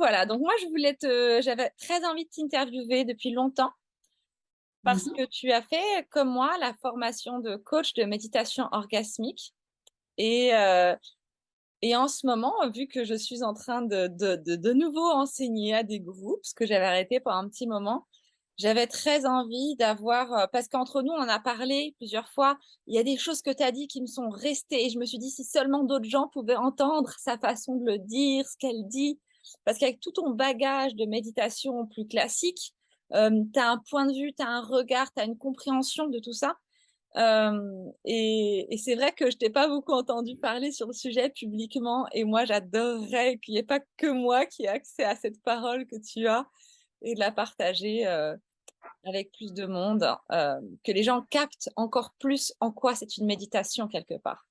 voilà, donc moi j'avais très envie de t'interviewer depuis longtemps parce Mhm. que tu as fait, comme moi, la formation de coach de méditation orgasmique. Et, euh, et en ce moment, vu que je suis en train de nouveau enseigner à des groupes, ce que j'avais arrêté pendant un petit moment, j'avais très envie d'avoir, parce qu'entre nous, on en a parlé plusieurs fois, il y a des choses que tu as dit qui me sont restées et je me suis dit si seulement d'autres gens pouvaient entendre sa façon de le dire, ce qu'elle dit, parce qu'avec tout ton bagage de méditation plus classique, tu as un point de vue, tu as un regard, tu as une compréhension de tout ça. Et c'est vrai que je t'ai pas beaucoup entendu parler sur le sujet publiquement et moi j'adorerais qu'il n'y ait pas que moi qui ai accès à cette parole que tu as et de la partager avec plus de monde, que les gens captent encore plus en quoi c'est une méditation quelque part.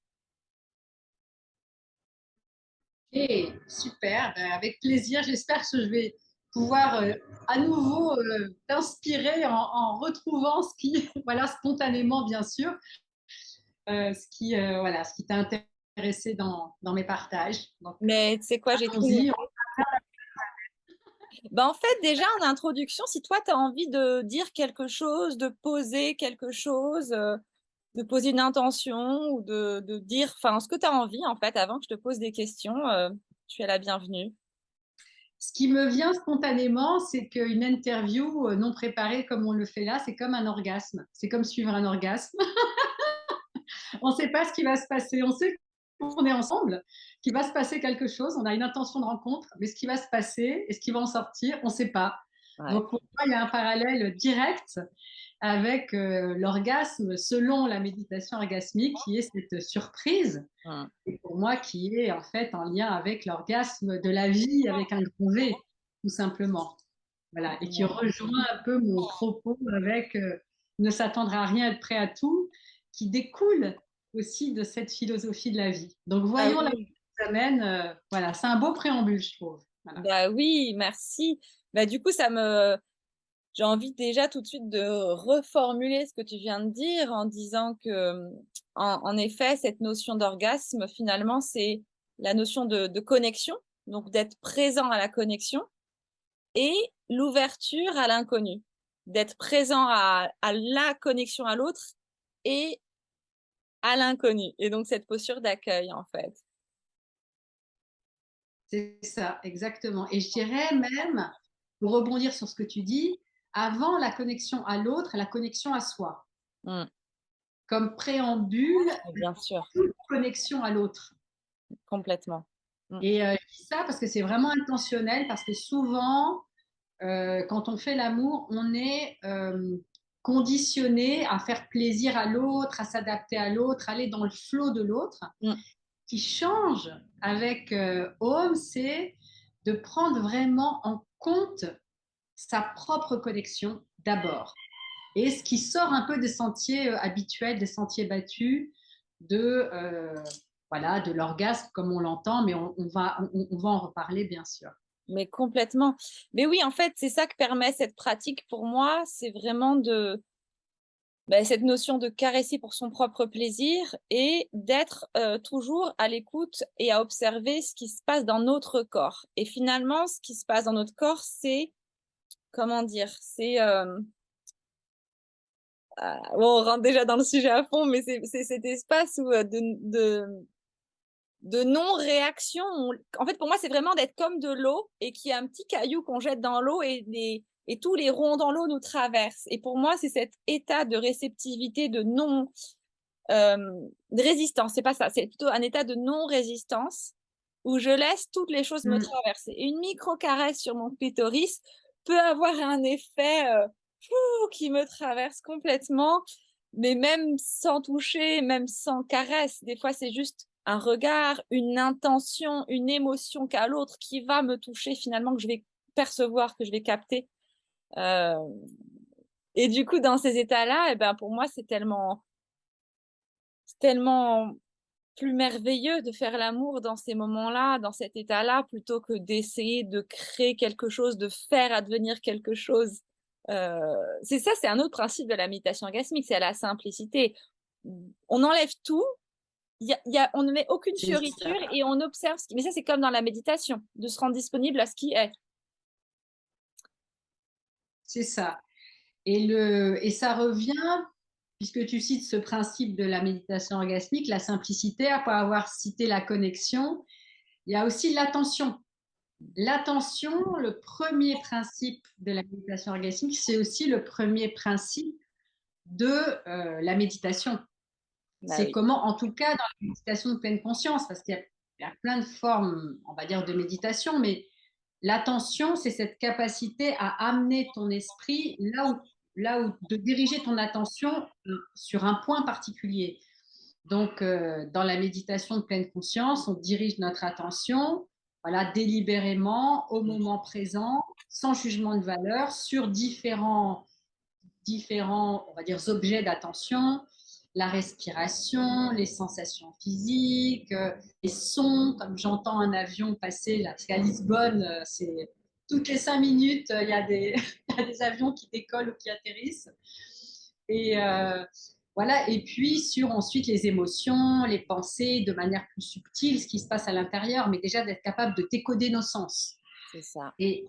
Ok, super, ben, avec plaisir. J'espère que je vais pouvoir à nouveau t'inspirer en retrouvant ce qui, voilà, spontanément bien sûr, voilà, ce qui t'a intéressé dans mes partages. Donc, Mais tu sais quoi, j'ai tout. allons-y. Ben, en fait, déjà en introduction, si toi tu as envie de dire quelque chose, de poser quelque chose, de poser une intention ou de dire enfin ce que tu as envie en fait avant que je te pose des questions, tu es la bienvenue. Ce qui me vient spontanément, c'est qu'une interview non préparée comme on le fait là, c'est comme un orgasme. C'est comme suivre un orgasme. On ne sait pas ce qui va se passer. On sait qu'on est ensemble, qu'il va se passer quelque chose. On a une intention de rencontre, mais ce qui va se passer et ce qui va en sortir, on ne sait pas. Ouais. Donc, pour moi, il y a un parallèle direct avec l'orgasme selon la méditation orgasmique, qui est cette surprise, Mm. et pour moi, qui est en fait en lien avec l'orgasme de la vie avec un grand V, tout simplement. Voilà, et qui rejoint un peu mon propos avec ne s'attendre à rien, être prêt à tout, qui découle aussi de cette philosophie de la vie. Donc Ah voyons là où oui, ça mène. Voilà, c'est un beau préambule, je trouve. Voilà. bah oui, merci. Bah du coup, j'ai envie déjà tout de suite de reformuler ce que tu viens de dire en disant que, en effet, cette notion d'orgasme, finalement, c'est la notion de connexion, donc d'être présent à la connexion et l'ouverture à l'inconnu, d'être présent à la connexion à l'autre et à l'inconnu. Et donc cette posture d'accueil, en fait. C'est ça, exactement. Et je dirais même, pour rebondir sur ce que tu dis, avant la connexion à l'autre, la connexion à soi, Mm, comme préambule, bien sûr, toute connexion à l'autre. complètement. Mm, Et je dis ça parce que c'est vraiment intentionnel, parce que souvent, quand on fait l'amour, on est conditionné à faire plaisir à l'autre, à s'adapter à l'autre, aller dans le flot de l'autre. mm. Ce qui change avec Home, c'est de prendre vraiment en compte sa propre connexion d'abord. Et ce qui sort un peu des sentiers habituels, des sentiers battus, de, voilà, de l'orgasme comme on l'entend, mais on va en reparler bien sûr. Mais complètement. Mais oui, en fait, c'est ça que permet cette pratique pour moi, c'est vraiment cette notion de caresser pour son propre plaisir et d'être toujours à l'écoute et à observer ce qui se passe dans notre corps. Et finalement, ce qui se passe dans notre corps, c'est, comment dire, c'est, bon, on rentre déjà dans le sujet à fond, mais c'est cet espace où, de non-réaction. En fait, pour moi, c'est vraiment d'être comme de l'eau et qu'il y a un petit caillou qu'on jette dans l'eau et tous les ronds dans l'eau nous traversent. Et pour moi, c'est cet état de réceptivité, de non, euh, de résistance. C'est pas ça, c'est plutôt un état de non-résistance où je laisse toutes les choses me Mm. traverser. Et une micro-caresse sur mon clitoris peut avoir un effet qui me traverse complètement, mais même sans toucher, même sans caresse. Des fois, c'est juste un regard, une intention, une émotion qu'a l'autre qui va me toucher finalement, que je vais percevoir, que je vais capter. Euh, et du coup, dans ces états-là, eh ben, pour moi, c'est tellement plus merveilleux de faire l'amour dans ces moments-là, dans cet état-là, plutôt que d'essayer de créer quelque chose, de faire advenir quelque chose. C'est ça, c'est un autre principe de la méditation orgasmique, c'est à la simplicité. On enlève tout, on ne met aucune C'est fioriture ça. et on observe ce qui... Mais ça, c'est comme dans la méditation, de se rendre disponible à ce qui est. c'est ça. Et ça revient, puisque tu cites ce principe de la méditation orgasmique, la simplicité, après avoir cité la connexion, il y a aussi l'attention. L'attention, le premier principe de la méditation orgasmique, c'est aussi le premier principe de la méditation. Bah C'est oui, comment, en tout cas, dans la méditation de pleine conscience, parce qu'il y a plein de formes, on va dire, de méditation, mais l'attention, c'est cette capacité à amener ton esprit là où de diriger ton attention sur un point particulier. Donc, dans la méditation de pleine conscience, on dirige notre attention, voilà, délibérément, au moment présent, sans jugement de valeur, sur différents, on va dire, objets d'attention, la respiration, les sensations physiques, les sons, comme j'entends un avion passer, là, parce qu'à Lisbonne, c'est toutes les 5 minutes, il y a il y a des avions qui décollent ou qui atterrissent. Et voilà, et puis sur ensuite les émotions, les pensées, de manière plus subtile, ce qui se passe à l'intérieur, mais déjà d'être capable de décoder nos sens. c'est ça. Et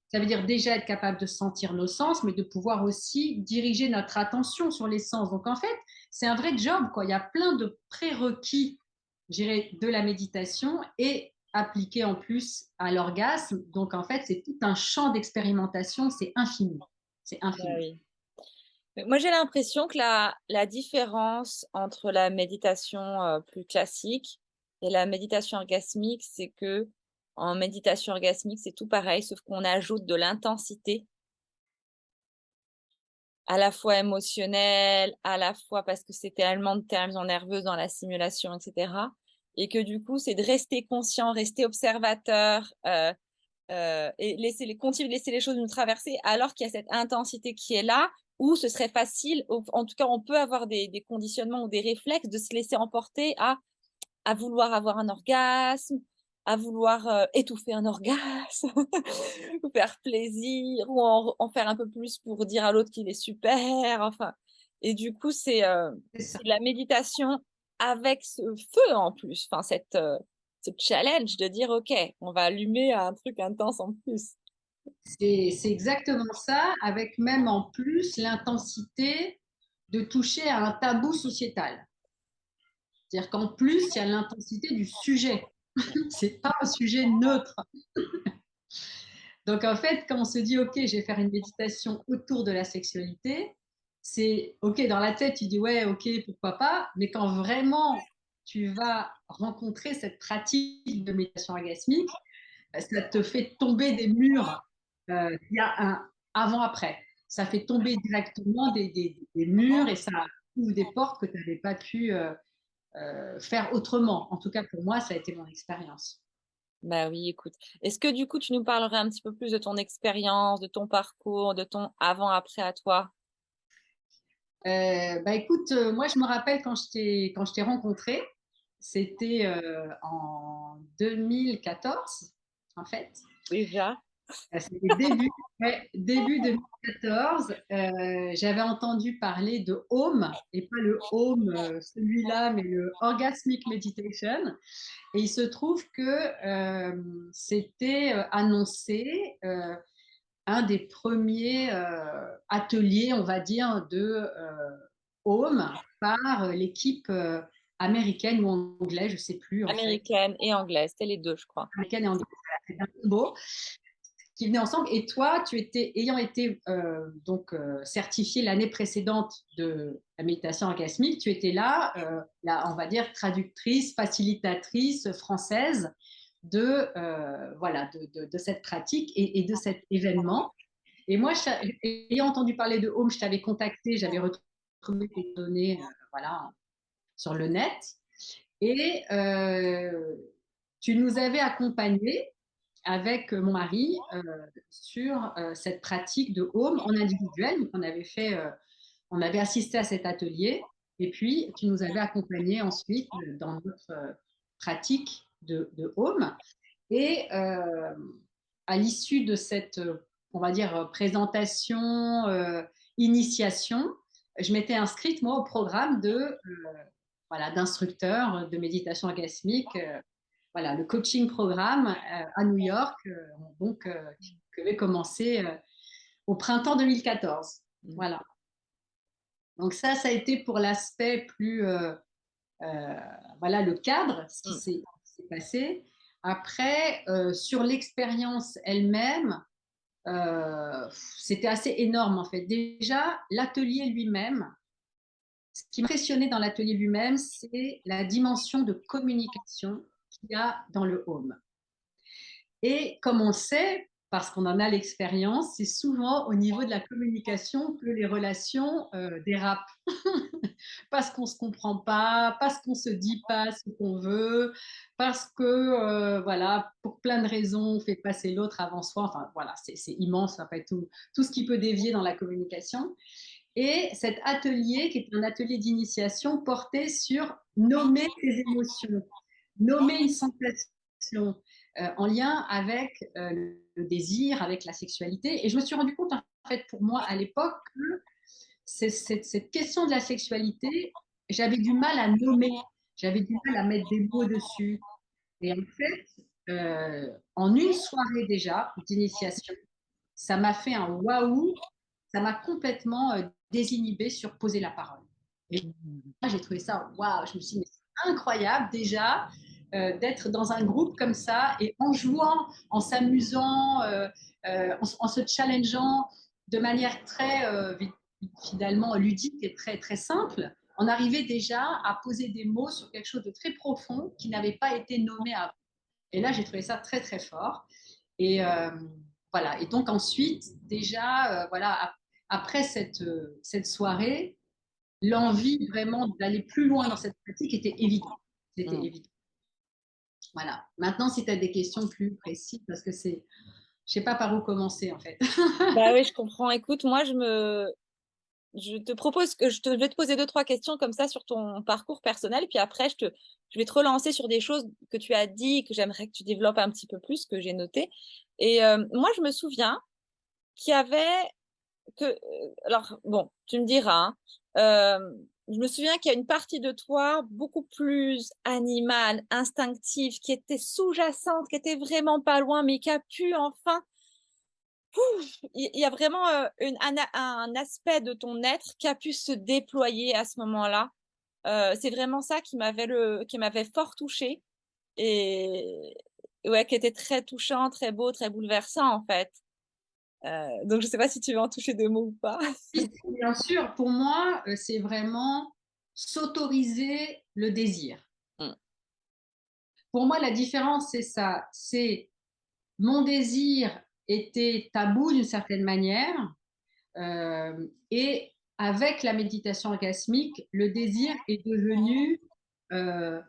ça veut dire déjà être capable de sentir nos sens, mais de pouvoir aussi diriger notre attention sur les sens. Donc en fait, c'est un vrai job, quoi. Il y a plein de prérequis, je dirais, de la méditation et appliqués en plus à l'orgasme. Donc en fait, c'est tout un champ d'expérimentation, c'est infini. C'est Bah infini. oui. Mais moi, j'ai l'impression que la différence entre la méditation plus classique et la méditation orgasmique, c'est que en méditation orgasmique, c'est tout pareil, sauf qu'on ajoute de l'intensité, à la fois émotionnelle, à la fois parce que c'est tellement de terminaisons nerveuses dans la simulation, etc. Et que du coup, c'est de rester conscient, rester observateur, et continuer de laisser les choses nous traverser, alors qu'il y a cette intensité qui est là, où ce serait facile, en tout cas, on peut avoir des conditionnements ou des réflexes de se laisser emporter à vouloir avoir un orgasme, à vouloir étouffer un orgasme, ou faire plaisir, ou en faire un peu plus pour dire à l'autre qu'il est super, enfin. Et du coup, C'est ça. c'est de la méditation avec ce feu en plus, enfin, ce challenge de dire, OK, on va allumer un truc intense en plus. C'est exactement ça, avec même en plus l'intensité de toucher à un tabou sociétal. C'est-à-dire qu'en plus, il y a l'intensité du sujet. C'est pas un sujet neutre. Donc en fait, quand on se dit, OK, je vais faire une méditation autour de la sexualité, c'est OK, dans la tête, tu dis, ouais, OK, pourquoi pas, mais quand vraiment tu vas rencontrer cette pratique de méditation orgasmique, ça te fait tomber des murs. Il y a un avant-après. Ça fait tomber directement des murs et ça ouvre des portes que tu n'avais pas pu faire autrement. En tout cas, pour moi, ça a été mon expérience. Bah oui, écoute. Est-ce que du coup, tu nous parlerais un petit peu plus de ton expérience, de ton parcours, de ton avant-après à toi? Bah écoute, moi je me rappelle quand je t'ai rencontré, c'était en 2014 en fait. Déjà? C'était début, ouais, début 2014. J'avais entendu parler de Home, et pas le Home, celui-là, mais le Orgasmic Meditation. Et il se trouve que c'était annoncé un des premiers ateliers, on va dire, de Home par l'équipe américaine ou anglaise, je ne sais plus en fait, Américaine et anglaise, c'était les deux, je crois. américaine et anglaise, c'est un combo qui venaient ensemble. Et toi, tu étais, ayant été donc certifiée l'année précédente de la méditation orgasmique, tu étais là, on va dire traductrice, facilitatrice française de voilà de cette pratique et de cet événement. Et moi, ayant entendu parler de Home, je t'avais contacté, j'avais retrouvé tes données voilà, sur le net. Et tu nous avais accompagnés avec mon mari sur cette pratique de Home en individuel. Donc, on avait assisté à cet atelier. Et puis, tu nous avais accompagnés ensuite dans notre pratique de Home. Et à l'issue de cette, on va dire, présentation, initiation, je m'étais inscrite, moi, au programme voilà, d'instructeur de méditation orgasmique, voilà, le coaching programme à New York, donc, que vais commencer au printemps 2014. Voilà. Donc ça a été pour l'aspect plus, voilà, le cadre, ce qui s'est passé. Après, sur l'expérience elle-même, c'était assez énorme en fait. Déjà, l'atelier lui-même, ce qui m'impressionnait dans l'atelier lui-même, c'est la dimension de communication qu'il y a dans le home. Et comme on le sait, parce qu'on en a l'expérience, c'est souvent au niveau de la communication que les relations dérapent. Parce qu'on ne se comprend pas, parce qu'on ne se dit pas ce qu'on veut, parce que, voilà, pour plein de raisons, on fait passer l'autre avant soi. Enfin, voilà, c'est immense, ça peut être tout ce qui peut dévier dans la communication. Et cet atelier, qui est un atelier d'initiation, portait sur nommer ses émotions, nommer une sensation en lien avec le désir, avec la sexualité. Et je me suis rendu compte, en fait, pour moi, à l'époque, que cette question de la sexualité, j'avais du mal à nommer, j'avais du mal à mettre des mots dessus. Et en fait, en une soirée déjà d'initiation, ça m'a fait un waouh, ça m'a complètement désinhibée sur poser la parole. Et j'ai trouvé ça waouh, je me suis dit, mais c'est incroyable déjà d'être dans un groupe comme ça et en jouant, en s'amusant, en se challengeant de manière très finalement ludique et très, très simple, on arrivait déjà à poser des mots sur quelque chose de très profond qui n'avait pas été nommé avant. Et là, j'ai trouvé ça très, très fort. Et voilà. Et donc ensuite, déjà, voilà, après cette soirée, l'envie vraiment d'aller plus loin dans cette pratique était évidente. C'était évident. Voilà. Maintenant, si tu as des questions plus précises, parce que c'est, je sais pas par où commencer en fait. Bah oui, je comprends. Écoute, moi, je te propose que je vais te poser deux, trois questions comme ça sur ton parcours personnel, puis après, je vais te relancer sur des choses que tu as dit, que j'aimerais que tu développes un petit peu plus, que j'ai noté. Et moi, je me souviens qu'il y avait alors bon, tu me diras, hein, je me souviens qu'il y a une partie de toi beaucoup plus animale, instinctive, qui était sous-jacente, qui était vraiment pas loin, mais qui a pu enfin il y a vraiment un aspect de ton être qui a pu se déployer à ce moment-là. C'est vraiment ça qui m'avait fort touchée et ouais, qui était très touchant, très beau, très bouleversant en fait. Donc je sais pas si tu veux en toucher deux mots ou pas. Bien sûr, pour moi, c'est vraiment s'autoriser le désir. Mm. Pour moi, la différence, c'est ça. C'est mon désir était tabou d'une certaine manière. Et avec la méditation orgasmique, le désir est devenu euh,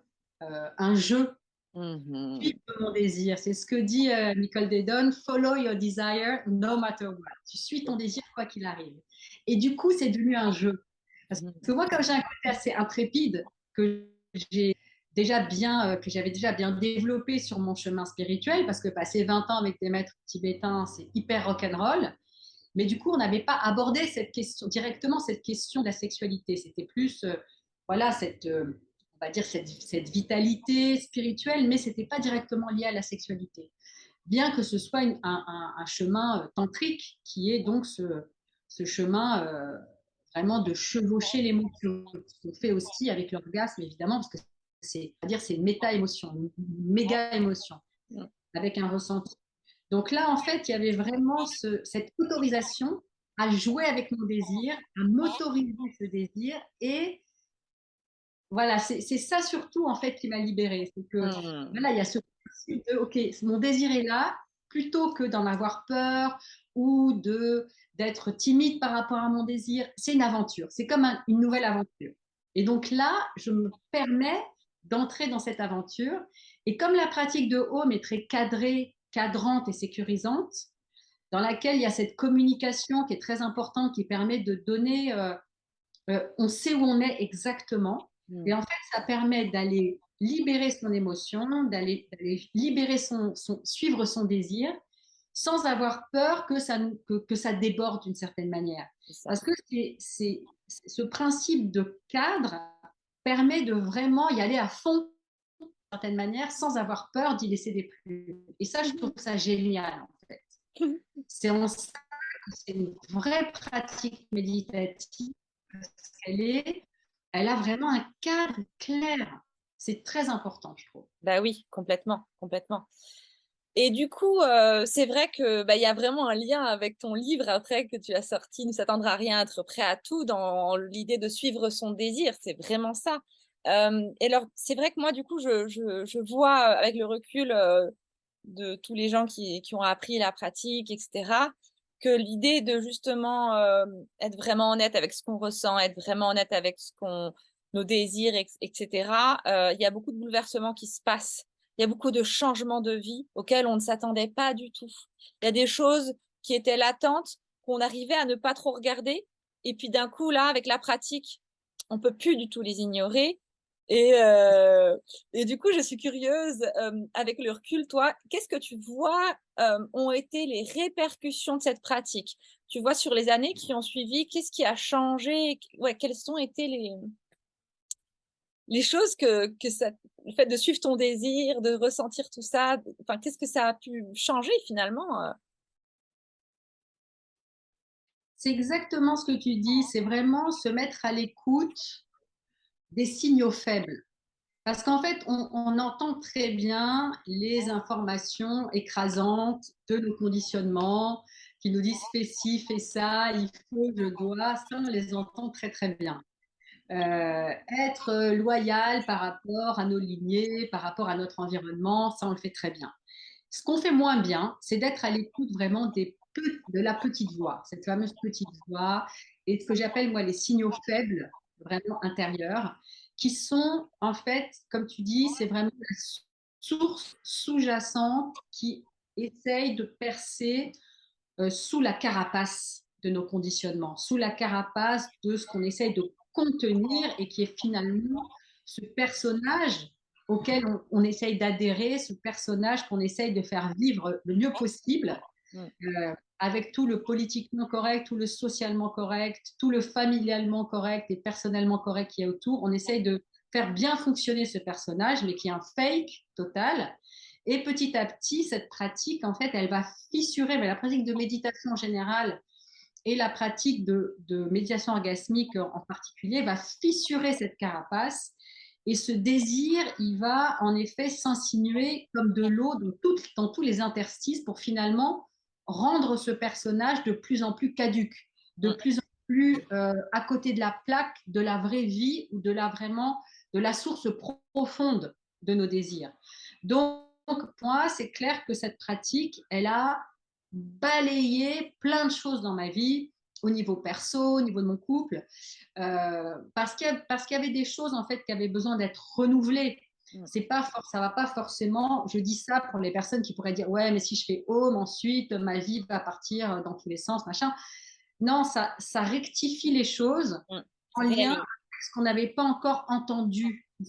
un jeu. Mhm. Suivre mon désir. C'est ce que dit Nicole Dedon, follow your desire no matter what. Tu suis ton désir quoi qu'il arrive. Et du coup, c'est devenu un jeu. Parce que moi, comme j'ai un côté assez intrépide, que que j'avais déjà bien développé sur mon chemin spirituel, parce que passer 20 ans avec des maîtres tibétains, c'est hyper rock'n'roll. Mais du coup, on n'avait pas abordé directement cette question de la sexualité. C'était plus, voilà, on va dire cette vitalité spirituelle, mais c'était pas directement lié à la sexualité. Bien que ce soit un chemin tantrique qui est donc ce chemin vraiment de chevaucher l'émotion. Ce qu'on fait aussi avec l'orgasme, évidemment, parce que c'est une méta-émotion, une méga émotion, avec un ressenti. Donc là, en fait, il y avait vraiment cette autorisation à jouer avec mon désir, à m'autoriser ce désir. Et voilà, c'est ça surtout, en fait, qui m'a libérée. C'est que, Mm. voilà, il y a ce principe de, OK, mon désir est là, plutôt que d'en avoir peur ou d'être timide par rapport à mon désir. C'est une aventure. C'est comme une nouvelle aventure. Et donc là, je me permets d'entrer dans cette aventure. Et comme la pratique de home est très cadrée, cadrante et sécurisante, dans laquelle il y a cette communication qui est très importante, qui permet de donner, on sait où on est exactement. Et en fait, ça permet d'aller libérer son émotion, d'aller libérer suivre son désir, sans avoir peur que ça déborde d'une certaine manière. C'est ça. Parce que ce principe de cadre permet de vraiment y aller à fond d'une certaine manière, sans avoir peur d'y laisser des plumes. Et ça, je trouve ça génial, en fait. C'est en ça c'est une vraie pratique méditative parce elle a vraiment un cadre clair. C'est très important, je trouve. Bah oui, complètement, complètement. Et du coup, c'est vrai que bah, il y a vraiment un lien avec ton livre après que tu as sorti, Ne s'attendre à rien, être prêt à tout, dans l'idée de suivre son désir. C'est vraiment ça. Et alors, c'est vrai que moi, du coup, je vois avec le recul de tous les gens qui ont appris la pratique, etc., que l'idée de justement être vraiment honnête avec ce qu'on ressent, être vraiment honnête avec nos désirs, etc., il y a beaucoup de bouleversements qui se passent. Il y a beaucoup de changements de vie auxquels on ne s'attendait pas du tout. Il y a des choses qui étaient latentes, qu'on arrivait à ne pas trop regarder. Et puis d'un coup, là, avec la pratique, on peut plus du tout les ignorer. Et, euh, et du coup, je suis curieuse, avec le recul, toi, qu'est-ce que tu vois ont été les répercussions de cette pratique? Tu vois, sur les années qui ont suivi, qu'est-ce qui a changé? Ouais, quelles ont été les choses que ça, le fait de suivre ton désir, de ressentir tout ça, enfin, qu'est-ce que ça a pu changer finalement? C'est exactement ce que tu dis, c'est vraiment se mettre à l'écoute des signaux faibles. Parce qu'en fait, on entend très bien les informations écrasantes de nos conditionnements qui nous disent fais ci, fais ça, il faut, je dois. Ça, on les entend très très bien. Être loyal par rapport à nos lignées, par rapport à notre environnement, ça, on le fait très bien. Ce qu'on fait moins bien, c'est d'être à l'écoute vraiment de la petite voix, cette fameuse petite voix, et ce que j'appelle moi les signaux faibles, vraiment intérieurs, qui sont en fait, comme tu dis, c'est vraiment la source sous-jacente qui essaye de percer sous la carapace de nos conditionnements, sous la carapace de ce qu'on essaye de contenir et qui est finalement ce personnage auquel on essaye d'adhérer, ce personnage qu'on essaye de faire vivre le mieux possible, Mm. avec tout le politiquement correct, tout le socialement correct, tout le familialement correct et personnellement correct qui est autour. On essaye de faire bien fonctionner ce personnage, mais qui est un fake total. Et petit à petit, cette pratique, en fait, elle va fissurer, mais la pratique de méditation en général et la pratique de méditation orgasmique en particulier va fissurer cette carapace. Et ce désir, il va en effet s'insinuer comme de l'eau dans tous les interstices pour finalement rendre ce personnage de plus en plus caduque, de Mm. plus en plus à côté de la plaque de la vraie vie ou de la source profonde de nos désirs. Donc, pour moi, c'est clair que cette pratique, elle a balayé plein de choses dans ma vie, au niveau perso, au niveau de mon couple, parce qu'il y avait des choses en fait qui avaient besoin d'être renouvelées. Mm. Ça va pas forcément. Je dis ça pour les personnes qui pourraient dire ouais, mais si je fais home ensuite, ma vie va partir dans tous les sens, machin. Non, ça rectifie les choses Mm. en Ça lien réaligne. avec ce qu'on n'avait pas encore entendu, Mm.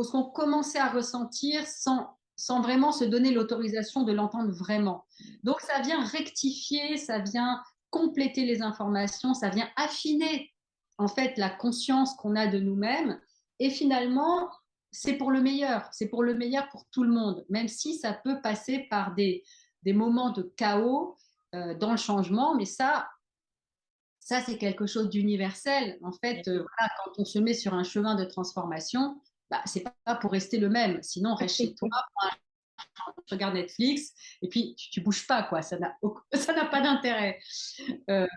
ce qu'on commençait à ressentir sans vraiment se donner l'autorisation de l'entendre vraiment. Donc ça vient rectifier, ça vient compléter les informations, ça vient affiner en fait la conscience qu'on a de nous-mêmes. Et finalement, c'est pour le meilleur pour tout le monde, même si ça peut passer par des moments de chaos dans le changement, mais ça, c'est quelque chose d'universel. En fait, voilà, quand on se met sur un chemin de transformation, bah, c'est pas pour rester le même. Sinon, reste chez toi, tu regardes Netflix et puis tu bouges pas, quoi. Ça n'a pas d'intérêt.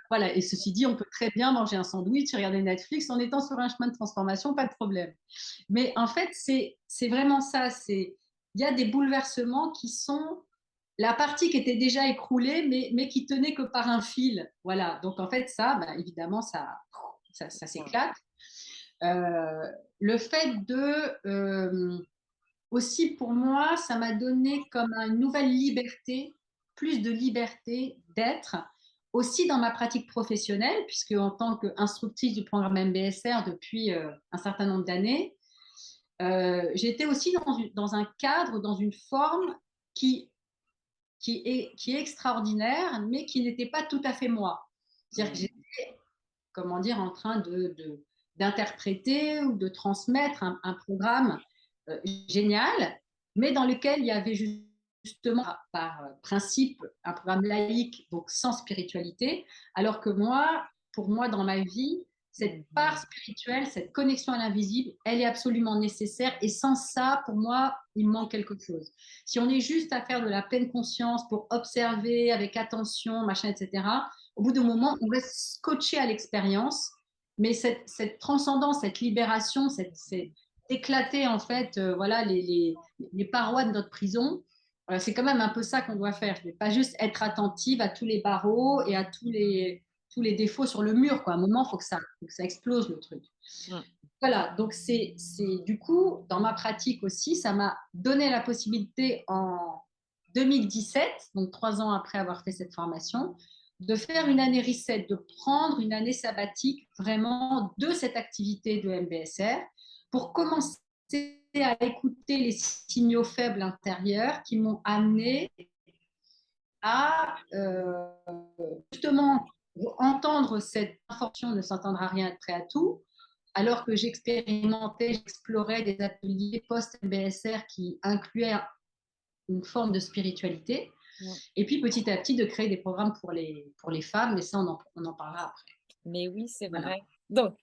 Voilà. Et ceci dit, on peut très bien manger un sandwich et regarder Netflix en étant sur un chemin de transformation, pas de problème. Mais en fait, c'est vraiment ça. Il y a des bouleversements qui sont la partie qui était déjà écroulée, mais qui tenait que par un fil. Voilà. Donc, en fait, ça, bah, évidemment, ça s'éclate. Euh, le fait aussi pour moi, ça m'a donné comme une nouvelle liberté, plus de liberté d'être, aussi dans ma pratique professionnelle, puisque en tant qu'instructrice du programme MBSR depuis un certain nombre d'années, j'étais aussi dans un cadre, dans une forme qui qui est extraordinaire, mais qui n'était pas tout à fait moi. C'est-à-dire que Mm. j'étais, comment dire, en train d'interpréter ou de transmettre un programme génial, mais dans lequel il y avait justement par principe un programme laïque, donc sans spiritualité, alors que moi, pour moi, dans ma vie, cette part spirituelle, cette connexion à l'invisible, elle est absolument nécessaire. Et sans ça, pour moi, il manque quelque chose. Si on est juste à faire de la pleine conscience pour observer avec attention, machin, etc., au bout d'un moment, on reste scotché à l'expérience. Mais cette transcendance, cette libération, c'est éclater en fait, voilà, les parois de notre prison. C'est quand même un peu ça qu'on doit faire. Je ne vais pas juste être attentive à tous les barreaux et à tous les défauts sur le mur, quoi. À un moment, faut que ça explose le truc. Mm. Voilà, donc du coup, dans ma pratique aussi, ça m'a donné la possibilité en 2017, donc 3 ans après avoir fait cette formation, de faire une année reset, de prendre une année sabbatique vraiment de cette activité de MBSR pour commencer à écouter les signaux faibles intérieurs qui m'ont amené à justement entendre cette information ne s'entendra rien, être prêt à tout, alors que j'expérimentais, j'explorais des ateliers post-MBSR qui incluaient une forme de spiritualité. Mm. Et puis petit à petit de créer des programmes pour les femmes, mais ça on en parlera après. Mais oui, c'est Voilà. vrai. Donc,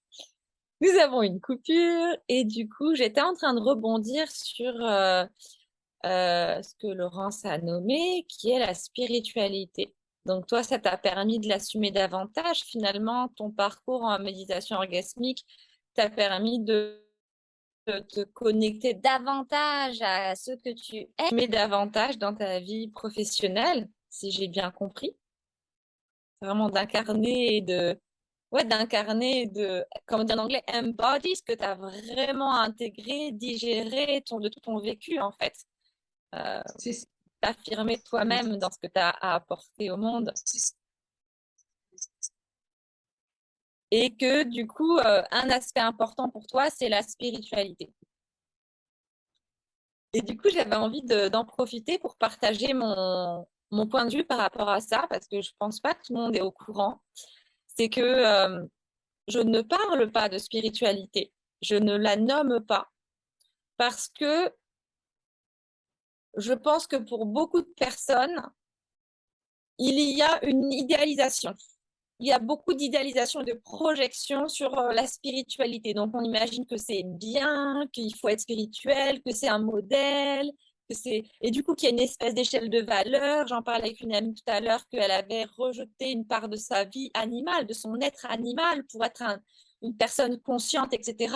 nous avons une coupure et du coup, j'étais en train de rebondir sur ce que Laurence a nommé, qui est la spiritualité. Donc, toi, ça t'a permis de l'assumer davantage. Finalement, ton parcours en méditation orgasmique t'a permis de te connecter davantage à ce que tu es, mais davantage dans ta vie professionnelle, si j'ai bien compris. Vraiment d'incarner et de, ouais, d'incarner, et de, comment dire en anglais, embody ce que tu as vraiment intégré, digéré de tout ton vécu, en fait. Euh, C'est T'affirmer toi-même dans ce que tu as à apporter au monde. Et que du coup, un aspect important pour toi, c'est la spiritualité. Et du coup, j'avais envie d'en profiter pour partager mon point de vue par rapport à ça, parce que je pense pas que tout le monde est au courant. C'est que je ne parle pas de spiritualité, je ne la nomme pas, parce que je pense que pour beaucoup de personnes, il y a une idéalisation. Il y a beaucoup d'idéalisation et de projection sur la spiritualité. Donc, on imagine que c'est bien, qu'il faut être spirituel, que c'est un modèle, que c'est... Et du coup, qu'il y a une espèce d'échelle de valeur. J'en parlais avec une amie tout à l'heure qu'elle avait rejeté une part de sa vie animale, de son être animal pour être une personne consciente, etc.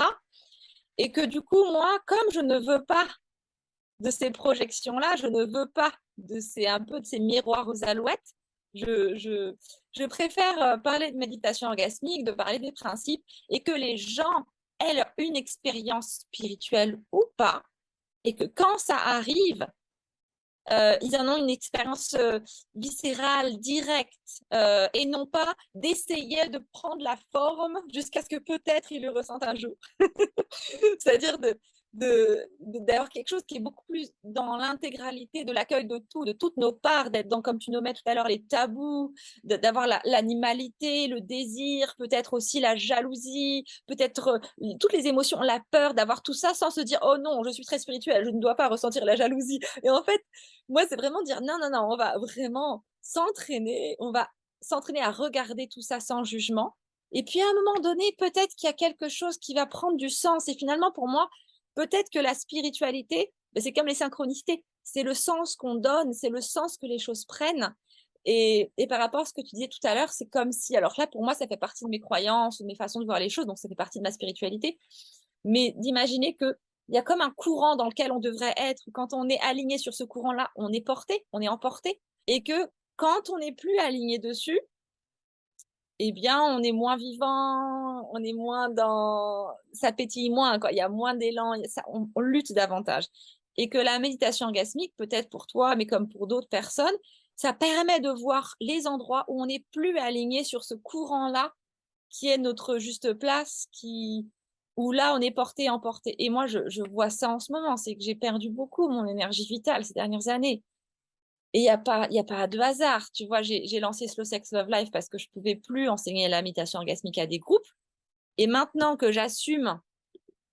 Et que du coup, moi, comme je ne veux pas de ces projections-là, je ne veux pas un peu de ces miroirs aux alouettes. Je, je, je préfère parler de méditation orgasmique, de parler des principes et que les gens aient une expérience spirituelle ou pas et que quand ça arrive, ils en ont une expérience viscérale, directe, et non pas d'essayer de prendre la forme jusqu'à ce que peut-être ils le ressentent un jour. C'est-à-dire d'avoir quelque chose qui est beaucoup plus dans l'intégralité de l'accueil de tout, de toutes nos parts, d'être dans, comme tu nommais tout à l'heure, les tabous, d'avoir l'animalité, le désir, peut-être aussi la jalousie, peut-être toutes les émotions, la peur, d'avoir tout ça sans se dire, oh non, je suis très spirituelle, je ne dois pas ressentir la jalousie. Et en fait, moi, c'est vraiment dire, non, non, non, on va vraiment s'entraîner, on va s'entraîner à regarder tout ça sans jugement. Et puis à un moment donné, peut-être qu'il y a quelque chose qui va prendre du sens. Et finalement, pour moi, peut-être que la spiritualité, c'est comme les synchronicités. C'est le sens qu'on donne, c'est le sens que les choses prennent. Et par rapport à ce que tu disais tout à l'heure, c'est comme si, alors là, pour moi, ça fait partie de mes croyances, de mes façons de voir les choses, donc ça fait partie de ma spiritualité. Mais d'imaginer qu'il y a comme un courant dans lequel on devrait être. Quand on est aligné sur ce courant-là, on est porté, on est emporté. Et que quand on n'est plus aligné dessus, eh bien, on est moins vivant, on est moins dans... Ça pétille moins, quoi. Il y a moins d'élan, on lutte davantage. Et que la méditation orgasmique, peut-être pour toi, mais comme pour d'autres personnes, ça permet de voir les endroits où on n'est plus aligné sur ce courant-là, qui est notre juste place, où là, on est porté, emporté. Et moi, je vois ça en ce moment, c'est que j'ai perdu beaucoup mon énergie vitale ces dernières années. Et il y a pas de hasard. Tu vois, j'ai lancé Slow Sex Love Life parce que je pouvais plus enseigner la méditation orgasmique à des groupes. Et maintenant que j'assume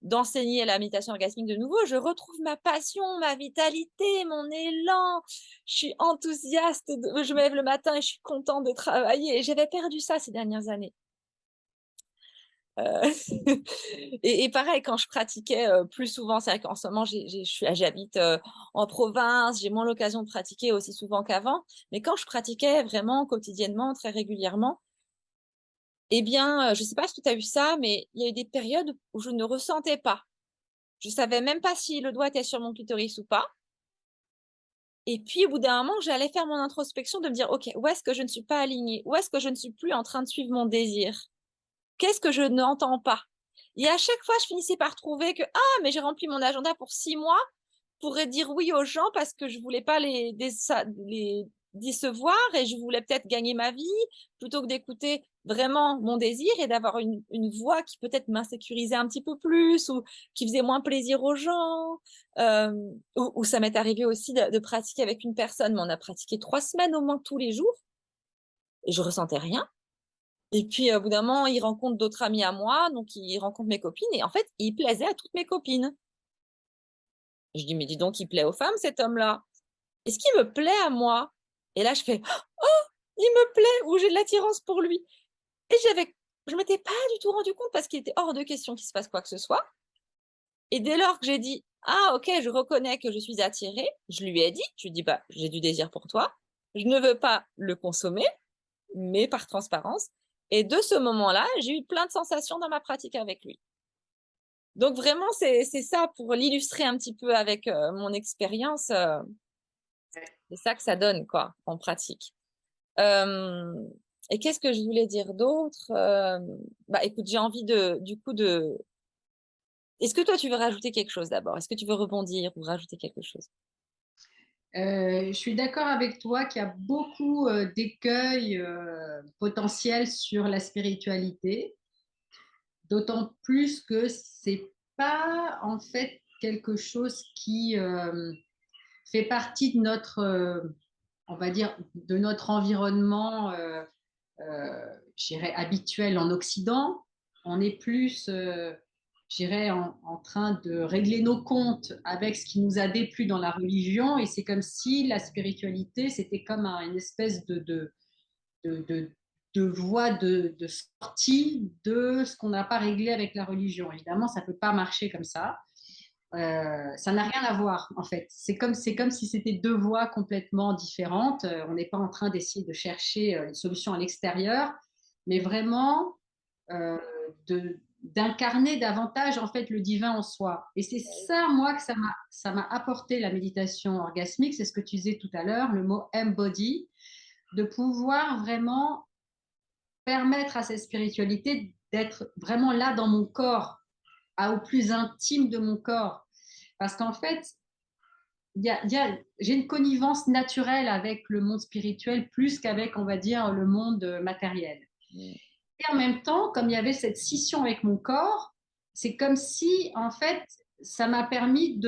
d'enseigner la méditation orgasmique de nouveau, je retrouve ma passion, ma vitalité, mon élan. Je suis enthousiaste, je me lève le matin et je suis contente de travailler. Et j'avais perdu ça ces dernières années. Euh, et pareil, quand je pratiquais plus souvent, c'est vrai qu'en ce moment, j'habite en province, j'ai moins l'occasion de pratiquer aussi souvent qu'avant. Mais quand je pratiquais vraiment quotidiennement, très régulièrement, eh bien, je ne sais pas si tu as vu ça, mais il y a eu des périodes où je ne ressentais pas. Je savais même pas si le doigt était sur mon clitoris ou pas. Et puis, au bout d'un moment, j'allais faire mon introspection de me dire, OK, où est-ce que je ne suis pas alignée? Où est-ce que je ne suis plus en train de suivre mon désir? Qu'est-ce que je n'entends pas? Et à chaque fois, je finissais par trouver que, ah, mais j'ai rempli mon agenda pour 6 mois pour dire oui aux gens parce que je voulais pas les décevoir et je voulais peut-être gagner ma vie plutôt que d'écouter vraiment mon désir et d'avoir une voix qui peut-être m'insécurisait un petit peu plus ou qui faisait moins plaisir aux gens. Euh, ou ça m'est arrivé aussi de pratiquer avec une personne, mais on a pratiqué 3 semaines au moins tous les jours et je ressentais rien. Et puis, au bout d'un moment, il rencontre d'autres amis à moi, donc il rencontre mes copines, et en fait, il plaisait à toutes mes copines. Je dis, mais dis donc, il plaît aux femmes, cet homme-là. Est-ce qu'il me plaît à moi? Et là, je fais, oh, il me plaît, ou j'ai de l'attirance pour lui. Et je m'étais pas du tout rendu compte parce qu'il était hors de question qu'il se passe quoi que ce soit. Et dès lors que j'ai dit, ah, ok, je reconnais que je suis attirée, je lui ai dit, je lui ai dit, bah, j'ai du désir pour toi. Je ne veux pas le consommer, mais par transparence. Et de ce moment-là, j'ai eu plein de sensations dans ma pratique avec lui. Donc vraiment, c'est ça pour l'illustrer un petit peu avec mon expérience. C'est ça que ça donne, quoi, en pratique. Euh, et qu'est-ce que je voulais dire d'autre? Bah, écoute, j'ai envie du coup, de. Est-ce que toi, tu veux rajouter quelque chose d'abord? Est-ce que tu veux rebondir ou rajouter quelque chose? Je suis d'accord avec toi qu'il y a beaucoup d'écueils potentiels sur la spiritualité, d'autant plus que c'est pas en fait quelque chose qui fait partie de notre, on va dire, de notre environnement, je dirais, habituel en Occident. On est plus, je dirais, en train de régler nos comptes avec ce qui nous a déplu dans la religion, et c'est comme si la spiritualité, c'était comme une espèce de, de, de voie de sortie de ce qu'on n'a pas réglé avec la religion. Évidemment, ça ne peut pas marcher comme ça. Ça n'a rien à voir en fait. C'est comme si c'était deux voies complètement différentes. On n'est pas en train d'essayer de chercher une solution à l'extérieur, mais vraiment euh, d'incarner davantage en fait le divin en soi. Et c'est ça, moi, que ça m'a apporté la méditation orgasmique. C'est ce que tu disais tout à l'heure, le mot embody, de pouvoir vraiment permettre à cette spiritualité d'être vraiment là dans mon corps, au plus intime de mon corps. Parce qu'en fait, j'ai une connivence naturelle avec le monde spirituel plus qu'avec, on va dire, le monde matériel. Et en même temps, comme il y avait cette scission avec mon corps, c'est comme si, en fait, ça m'a permis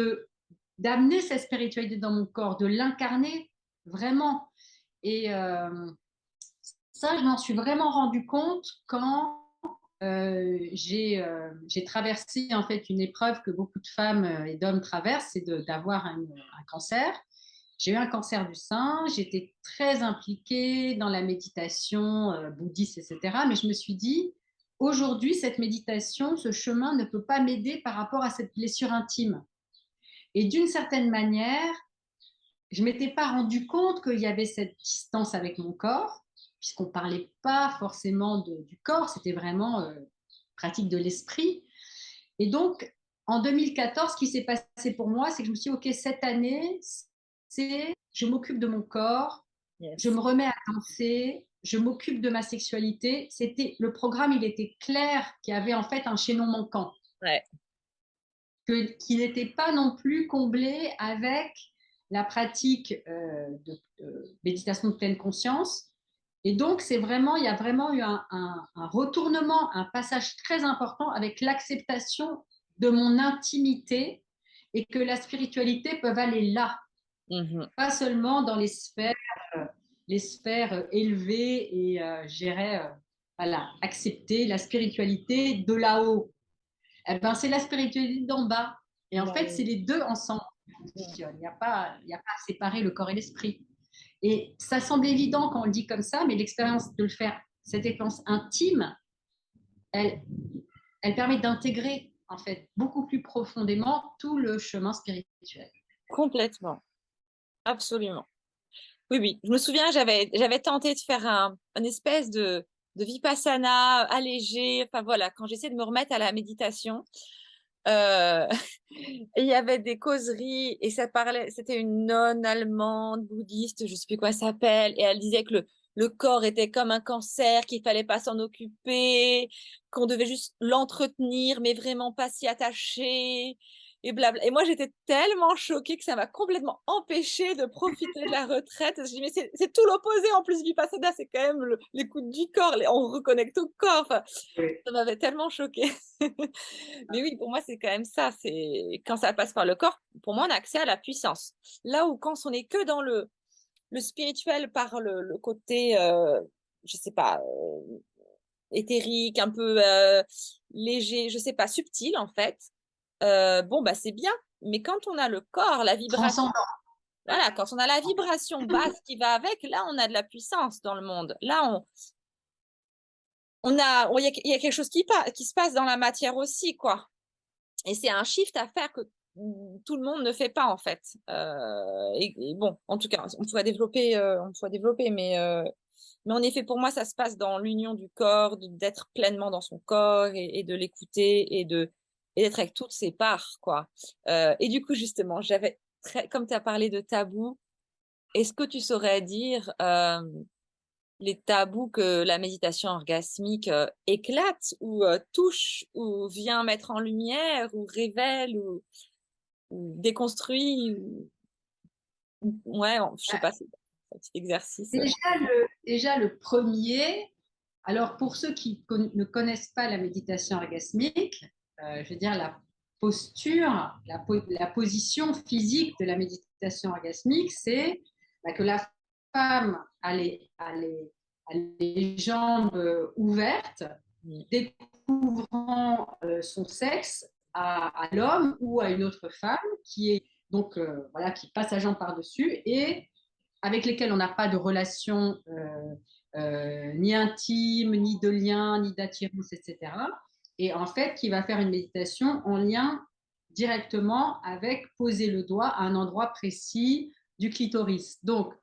d'amener cette spiritualité dans mon corps, de l'incarner vraiment. Et ça, je m'en suis vraiment rendu compte quand j'ai traversé en fait une épreuve que beaucoup de femmes et d'hommes traversent, c'est d'avoir un cancer. J'ai eu un cancer du sein, j'étais très impliquée dans la méditation bouddhiste, etc. Mais je me suis dit, aujourd'hui, cette méditation, ce chemin ne peut pas m'aider par rapport à cette blessure intime. Et d'une certaine manière, je ne m'étais pas rendu compte qu'il y avait cette distance avec mon corps, puisqu'on ne parlait pas forcément du corps, c'était vraiment pratique de l'esprit. Et donc, en 2014, ce qui s'est passé pour moi, c'est que je me suis dit, OK, cette année, c'est je m'occupe de mon corps, je Yes. me remets à danser, je m'occupe de ma sexualité. C'était le programme, il était clair qu'il y avait en fait un chaînon manquant, Ouais. qui n'était pas non plus comblé avec la pratique de méditation de pleine conscience. Et donc, il y a vraiment eu un retournement, un passage très important avec l'acceptation de mon intimité et que la spiritualité peut aller là, Mhm. pas seulement dans les sphères élevées et, voilà, accepter la spiritualité de là-haut. Eh ben, c'est la spiritualité d'en bas. Et en Bah fait, c'est oui. les deux ensemble qui fonctionnent. Il y a pas à séparer le corps et l'esprit. Et ça semble évident quand on le dit comme ça, mais l'expérience de le faire, cette expérience intime, elle, elle permet d'intégrer en fait beaucoup plus profondément tout le chemin spirituel. Complètement, absolument. Oui, oui. Je me souviens, j'avais tenté de faire un espèce de vipassana allégé. Enfin voilà, quand j'essayais de me remettre à la méditation, euh, et il y avait des causeries et ça parlait. C'était une nonne allemande bouddhiste, je sais plus quoi ça s'appelle, et elle disait que le corps était comme un cancer, qu'il fallait pas s'en occuper, qu'on devait juste l'entretenir, mais vraiment pas s'y attacher. Et blabla. Et moi, j'étais tellement choquée que ça m'a complètement empêchée de profiter de la retraite. Je dis, mais c'est tout l'opposé en plus. Vipassana, c'est quand même l'écoute du corps. On reconnecte au corps. Enfin, Oui. ça m'avait tellement choquée. Mais oui, pour moi, c'est quand même ça. C'est quand ça passe par le corps, pour moi, on a accès à la puissance. Là où quand on n'est que dans le spirituel par le côté, je sais pas, éthérique, un peu léger, je sais pas, subtil en fait. Bon, bah c'est bien. Mais quand on a le corps, la vibration, Transcendant. voilà, quand on a la vibration basse qui va avec, là, on a de la puissance dans le monde. Là, il y a quelque chose qui se passe dans la matière aussi, quoi. Et c'est un shift à faire que tout le monde ne fait pas, en fait. Et bon, en tout cas, on pourrait développer, mais en effet, pour moi, ça se passe dans l'union du corps, d'être pleinement dans son corps et de l'écouter et d'être avec toutes ses parts, quoi. Et du coup, justement, comme tu as parlé de tabous, est-ce que tu saurais dire les tabous que la méditation orgasmique éclate ou touche ou vient mettre en lumière ou révèle ou déconstruit ouais, je sais pas, c'est un petit exercice. Déjà le premier, alors pour ceux qui ne connaissent pas la méditation orgasmique, je veux dire la posture, la position physique de la méditation orgasmique, c'est que la femme a les jambes ouvertes, Mm. découvrant son sexe à l'homme ou à une autre femme qui est donc voilà qui passe sa jambe par-dessus et avec lesquels on n'a pas de relation ni intime, ni de lien, ni d'attirance, etc. Et en fait, qui va faire une méditation en lien directement avec poser le doigt à un endroit précis du clitoris. Donc,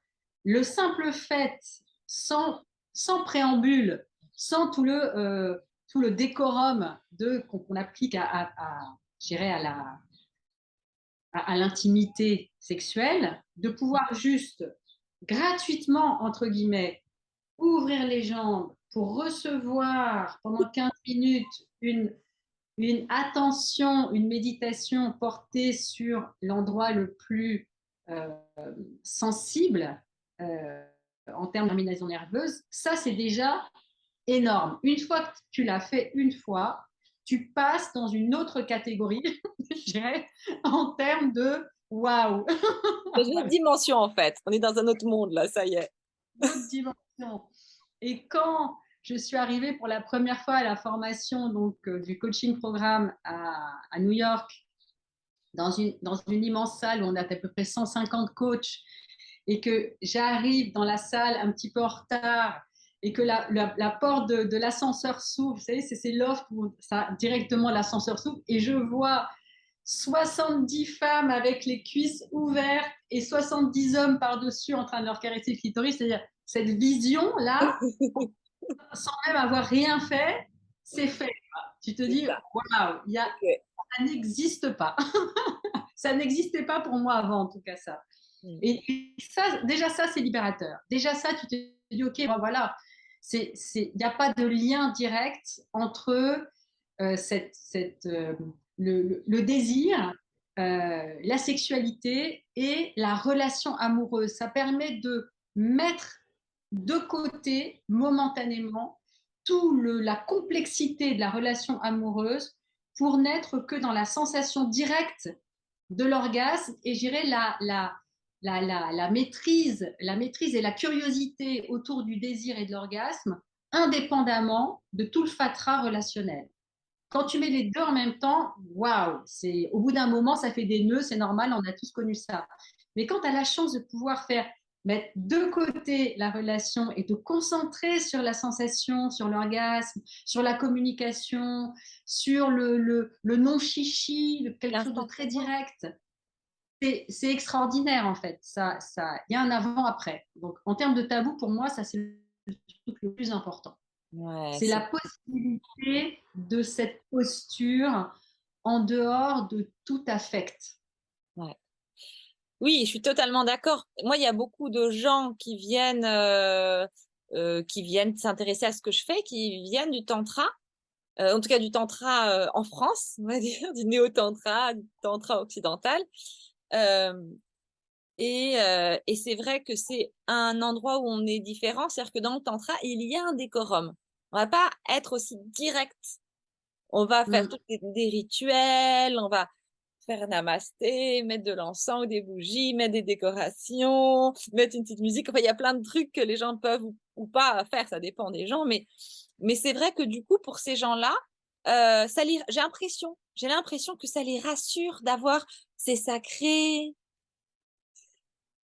le simple fait, sans préambule, sans tout le décorum qu'on applique à l'intimité sexuelle, de pouvoir juste gratuitement, entre guillemets, ouvrir les jambes pour recevoir pendant 15 minutes une attention, une méditation portée sur l'endroit le plus euh, sensible en termes de terminaison nerveuse, ça c'est déjà énorme. Une fois que tu l'as fait une fois, tu passes dans une autre catégorie, je dirais, en termes de waouh, Dans une autre dimension, en fait. On est dans un autre monde, là, ça y est. d'autres dimensions. Et quand je suis arrivée pour la première fois à la formation donc, du coaching programme à New York, dans une immense salle où on a à peu près 150 coachs, et que j'arrive dans la salle un petit peu en retard, et que la porte de l'ascenseur s'ouvre, vous savez, c'est loft où ça, directement l'ascenseur s'ouvre, et je vois 70 femmes avec les cuisses ouvertes et 70 hommes par-dessus en train de leur caresser le clitoris, c'est-à-dire cette vision-là, sans même avoir rien fait, c'est fait. Tu te C'est dis, ça. waouh, Ok. ça n'existe pas. Ça n'existait pas pour moi avant, en tout cas, ça. Mm. Et ça, déjà, ça, c'est libérateur. Déjà, ça, tu te dis, OK, bon, voilà, il n'y a pas de lien direct entre le désir, la sexualité et la relation amoureuse. Ça permet de mettre de côté momentanément la complexité de la relation amoureuse pour n'être que dans la sensation directe de l'orgasme et j'irais la maîtrise et la curiosité autour du désir et de l'orgasme indépendamment de tout le fatras relationnel. Quand tu mets les deux en même temps, waouh, c'est au bout d'un moment, ça fait des nœuds, c'est normal, on a tous connu ça. Mais quand tu as la chance de pouvoir mettre de côté la relation et te concentrer sur la sensation, sur l'orgasme, sur la communication, sur le non-chichi, quelque chose de L'instant très présent. direct, c'est extraordinaire en fait. Il y a un avant-après. Donc en termes de tabou, pour moi, ça c'est le truc le plus important. Ouais, C'est la possibilité de cette posture en dehors de tout affect. ouais. Oui, je suis totalement d'accord. Moi, il y a beaucoup de gens qui viennent s'intéresser à ce que je fais, qui viennent du tantra, en tout cas du tantra en France, on va dire, du néo-tantra, du tantra occidental. Euh, et c'est vrai que c'est un endroit où on est différent, c'est-à-dire que dans le tantra, il y a un décorum. On va pas être aussi direct. On va faire Mm. tous des rituels, on va faire namasté, mettre de l'encens ou des bougies, mettre des décorations, mettre une petite musique. Enfin, il y a plein de trucs que les gens peuvent ou pas faire, ça dépend des gens. Mais c'est vrai que du coup, pour ces gens-là, j'ai l'impression que ça les rassure d'avoir, c'est sacré,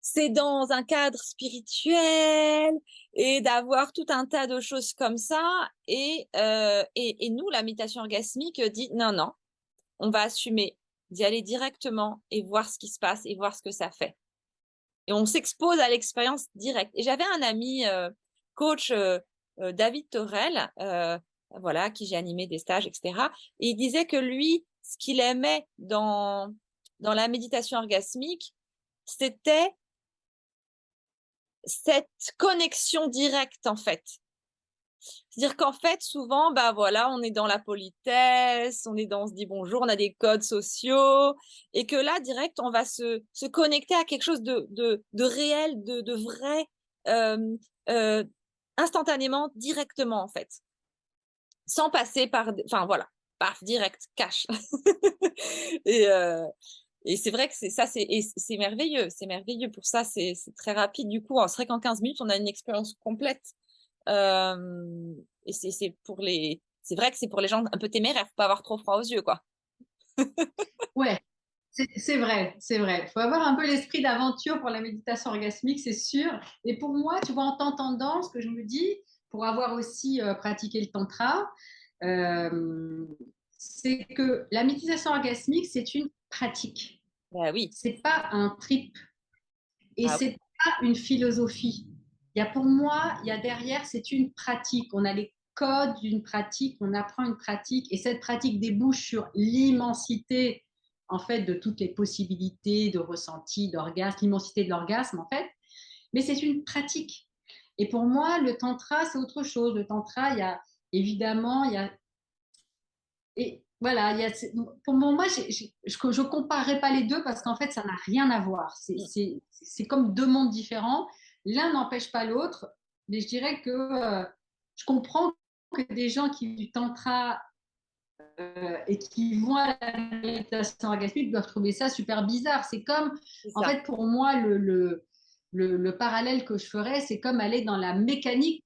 c'est dans un cadre spirituel et d'avoir tout un tas de choses comme ça. Et nous, la méditation orgasmique dit non, non, on va assumer d'y aller directement et voir ce qui se passe et voir ce que ça fait. Et on s'expose à l'expérience directe. Et j'avais un ami coach, David Torel, voilà, qui j'ai animé des stages, etc. Et il disait que lui, ce qu'il aimait dans la méditation orgasmique, c'était cette connexion directe, en fait. C'est-à-dire qu'en fait, souvent, bah voilà, on est dans la politesse, on se dit bonjour, on a des codes sociaux, et que là, direct, on va se connecter à quelque chose de réel, de vrai, euh, euh, instantanément, directement, en fait, sans passer par, enfin voilà, par direct, cash. et, euh, et c'est vrai que c'est merveilleux pour ça, c'est très rapide. Du coup, c'est vrai qu'en 15 minutes, on a une expérience complète. Et c'est vrai que c'est pour les gens un peu téméraires, faut pas avoir trop froid aux yeux, quoi. Ouais, c'est vrai, c'est vrai. Il faut avoir un peu l'esprit d'aventure pour la méditation orgasmique, c'est sûr. Et pour moi, tu vois, en t'entendant, ce que je me dis, pour avoir aussi pratiqué le tantra, euh, c'est que la méditation orgasmique, c'est une pratique. Bah oui, C'est pas un trip et ah oui, c'est pas une philosophie. Il y a pour moi, il y a derrière, c'est une pratique. On a les codes d'une pratique, on apprend une pratique et cette pratique débouche sur l'immensité en fait de toutes les possibilités de ressenti, d'orgasme, l'immensité de l'orgasme en fait. Mais c'est une pratique. Et pour moi, le tantra, c'est autre chose. Le tantra, il y a évidemment, il y a et voilà, pour moi, je ne comparerais pas les deux parce qu'en fait, ça n'a rien à voir. C'est comme deux mondes différents. L'un n'empêche pas l'autre, mais je dirais que je comprends que des gens qui du tantra et qui vont à la méditation orgasmique doivent trouver ça super bizarre. C'est comme, c'est en ça. fait, pour moi, le parallèle que je ferais, c'est comme aller dans la mécanique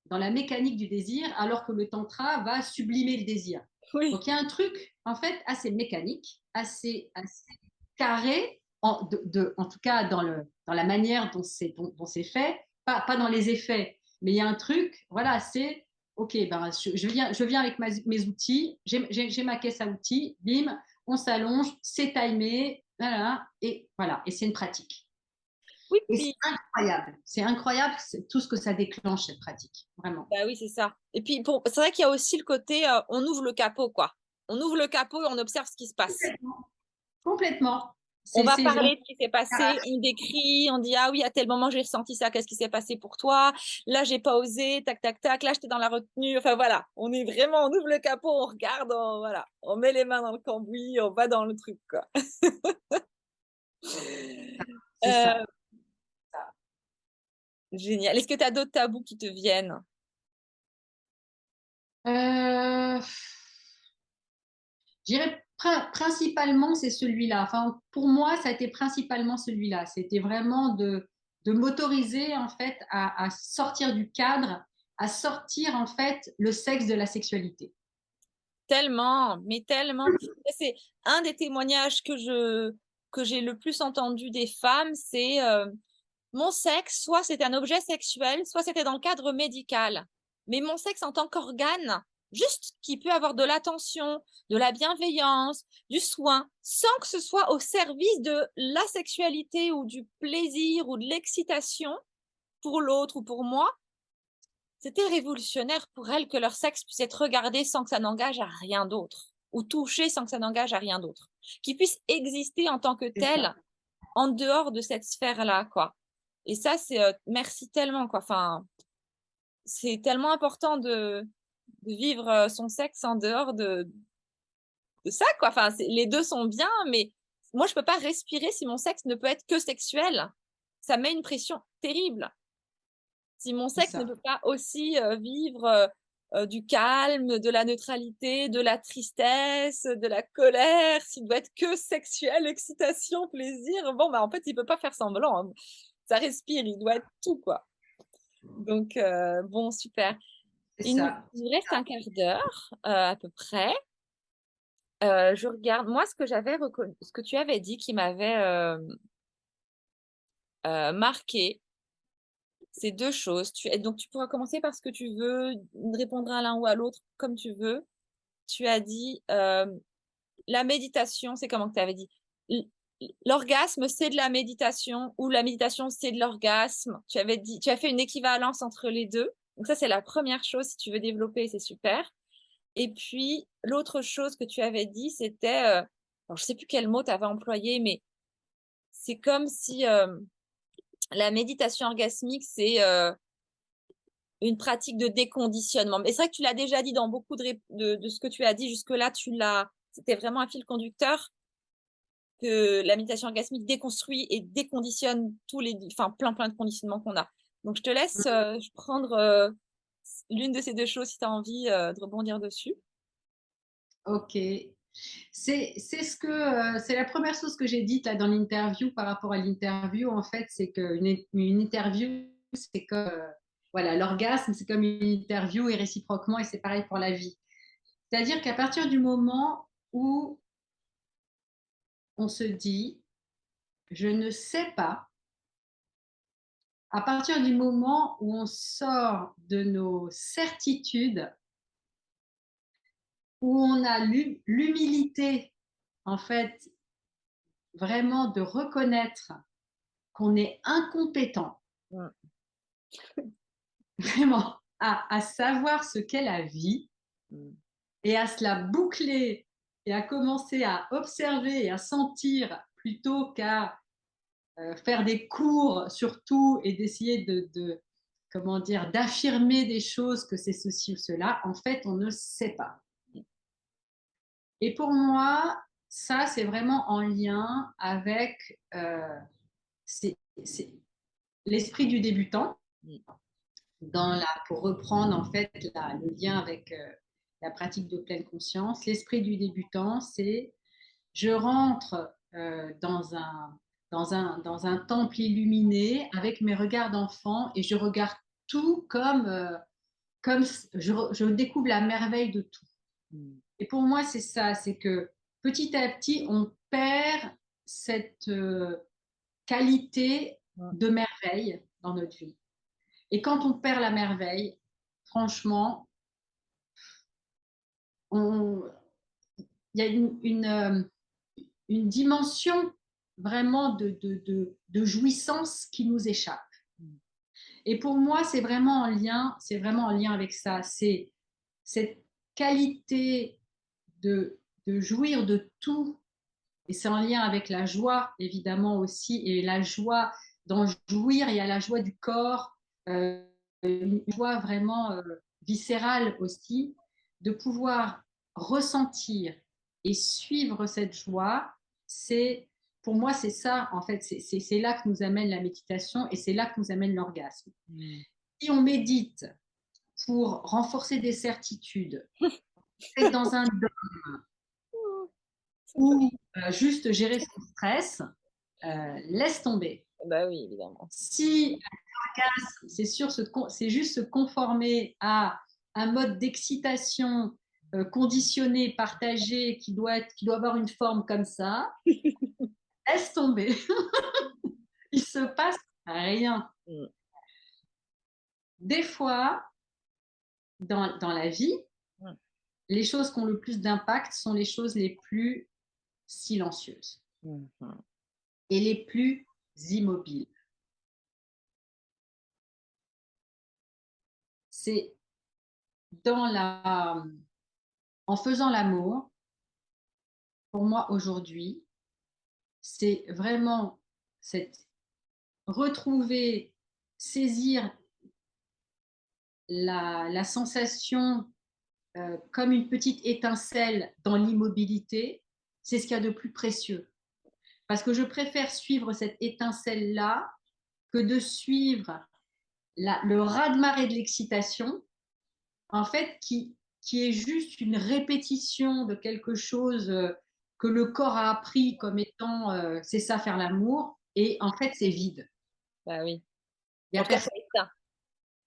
du désir, alors que le tantra va sublimer le désir. Oui, Donc il y a un truc en fait assez mécanique, assez carré, en tout cas dans la manière dont c'est fait, pas dans les effets, mais il y a un truc, voilà, c'est ok, ben, je viens avec mes outils, j'ai ma caisse à outils, bim, on s'allonge, c'est timé, voilà, et voilà, et c'est une pratique. oui, Et puis, c'est incroyable tout ce que ça déclenche, cette pratique, vraiment. bah oui, c'est ça. Et puis, c'est vrai qu'il y a aussi le côté, on ouvre le capot, quoi. On ouvre le capot et on observe ce qui se passe. Complètement. Complètement. On va On parler de ce qui s'est passé, on décrit, on dit, ah oui, à tel moment, j'ai ressenti ça, qu'est-ce qui s'est passé pour toi? Là, j'ai pas osé, tac, tac, tac, là, j'étais dans la retenue. Enfin, voilà, on est vraiment, on ouvre le capot, on regarde, voilà, on met les mains dans le cambouis, on va dans le truc, quoi. c'est Euh, ça. Génial. Est-ce que tu as d'autres tabous qui te viennent? Euh, je dirais principalement, c'est celui-là. Enfin, pour moi, ça a été principalement celui-là. C'était vraiment de m'autoriser, en fait, à sortir du cadre, à sortir, en fait, le sexe de la sexualité. tellement, mais tellement. C'est un des témoignages que j'ai le plus entendu des femmes, c'est mon sexe, soit c'était un objet sexuel, soit c'était dans le cadre médical. Mais mon sexe en tant qu'organe, juste qui peut avoir de l'attention, de la bienveillance, du soin, sans que ce soit au service de la sexualité ou du plaisir ou de l'excitation pour l'autre ou pour moi, c'était révolutionnaire pour elles que leur sexe puisse être regardé sans que ça n'engage à rien d'autre, ou touché sans que ça n'engage à rien d'autre, qu'il puisse exister en tant que C'est ça. tel en dehors de cette sphère-là, quoi. Et ça, c'est merci tellement, quoi. Enfin, c'est tellement important de vivre son sexe en dehors de ça, quoi. Enfin, les deux sont bien, mais moi, je peux pas respirer si mon sexe ne peut être que sexuel. Ça met une pression terrible. Si mon C'est sexe ne ça. peut pas aussi vivre du calme, de la neutralité, de la tristesse, de la colère, s'il doit être que sexuel, excitation, plaisir, bon, bah, en fait, il peut pas faire semblant, hein. Ça respire, il doit être tout, quoi. Donc, bon, super. C'est Il ça. nous reste un quart d'heure, à peu près. Je regarde, moi, ce que j'avais reconnu, ce que tu avais dit qui m'avait marqué, c'est deux choses. Donc, tu pourras commencer par ce que tu veux, répondre à l'un ou à l'autre comme tu veux. Tu as dit la méditation, c'est comment que tu avais dit? L'orgasme, c'est de la méditation ou la méditation, c'est de l'orgasme. Tu avais dit, tu as fait une équivalence entre les deux. Donc ça, c'est la première chose. Si tu veux développer, c'est super. Et puis, l'autre chose que tu avais dit, c'était, alors je sais plus quel mot tu avais employé, mais c'est comme si la méditation orgasmique, c'est une pratique de déconditionnement. Mais c'est vrai que tu l'as déjà dit dans beaucoup de ce que tu as dit jusque-là, c'était vraiment un fil conducteur que la méditation orgasmique déconstruit et déconditionne enfin, plein de conditionnements qu'on a. Donc, je te laisse prendre l'une de ces deux choses si tu as envie de rebondir dessus. Ok. C'est la première chose que j'ai dite là dans l'interview par rapport à l'interview. En fait, c'est qu'une interview, c'est comme voilà, l'orgasme, c'est comme une interview et réciproquement, et c'est pareil pour la vie. C'est-à-dire qu'à partir du moment où on se dit, je ne sais pas, à partir du moment où on sort de nos certitudes, où on a l'humilité, en fait, vraiment de reconnaître qu'on est incompétent, Mm. vraiment, à savoir ce qu'est la vie Mm. et à se la boucler et à commencer à observer et à sentir plutôt qu'à faire des cours sur tout et d'essayer comment dire, d'affirmer des choses que c'est ceci ou cela, en fait, on ne sait pas. Et pour moi, ça, c'est vraiment en lien avec c'est l'esprit du débutant, Mm. pour reprendre en fait le lien avec la pratique de pleine conscience. L'esprit du débutant, c'est je rentre dans un temple illuminé avec mes regards d'enfant et je regarde tout comme je découvre la merveille de tout. Mm. Et pour moi, c'est ça, c'est que petit à petit, on perd cette qualité Mm. de merveille dans notre vie. Et quand on perd la merveille, franchement, il y a une dimension vraiment de jouissance qui nous échappe. Mm. Et pour moi, c'est vraiment en lien avec ça. C'est cette qualité de jouir de tout. Et c'est en lien avec la joie, évidemment aussi. Et la joie d'en jouir, il y a la joie du corps, une joie vraiment viscérale aussi, de pouvoir ressentir et suivre cette joie. C'est Pour moi, c'est ça, en fait, c'est là que nous amène la méditation et c'est là que nous amène l'orgasme. Mm. Si on médite pour renforcer des certitudes, être dans un dogme Ça me fait- ou juste gérer son stress, laisse tomber. Bah oui, évidemment. Si c'est juste se conformer à un mode d'excitation conditionné, partagé, qui doit avoir une forme comme ça, laisse tomber. Il se passe rien. Mm. Des fois, dans la vie, Mm. les choses qui ont le plus d'impact sont les choses les plus silencieuses Mhm. et les plus immobiles. C'est en faisant l'amour, pour moi aujourd'hui, c'est vraiment cette retrouver, saisir la sensation comme une petite étincelle dans l'immobilité, c'est ce qu'il y a de plus précieux. Parce que je préfère suivre cette étincelle-là que de suivre le raz-de-marée de l'excitation, en fait, qui est juste une répétition de quelque chose que le corps a appris comme étant c'est ça faire l'amour, et en fait, c'est vide. Bah oui. Il n'y En a tout cas, personne. c'est ça.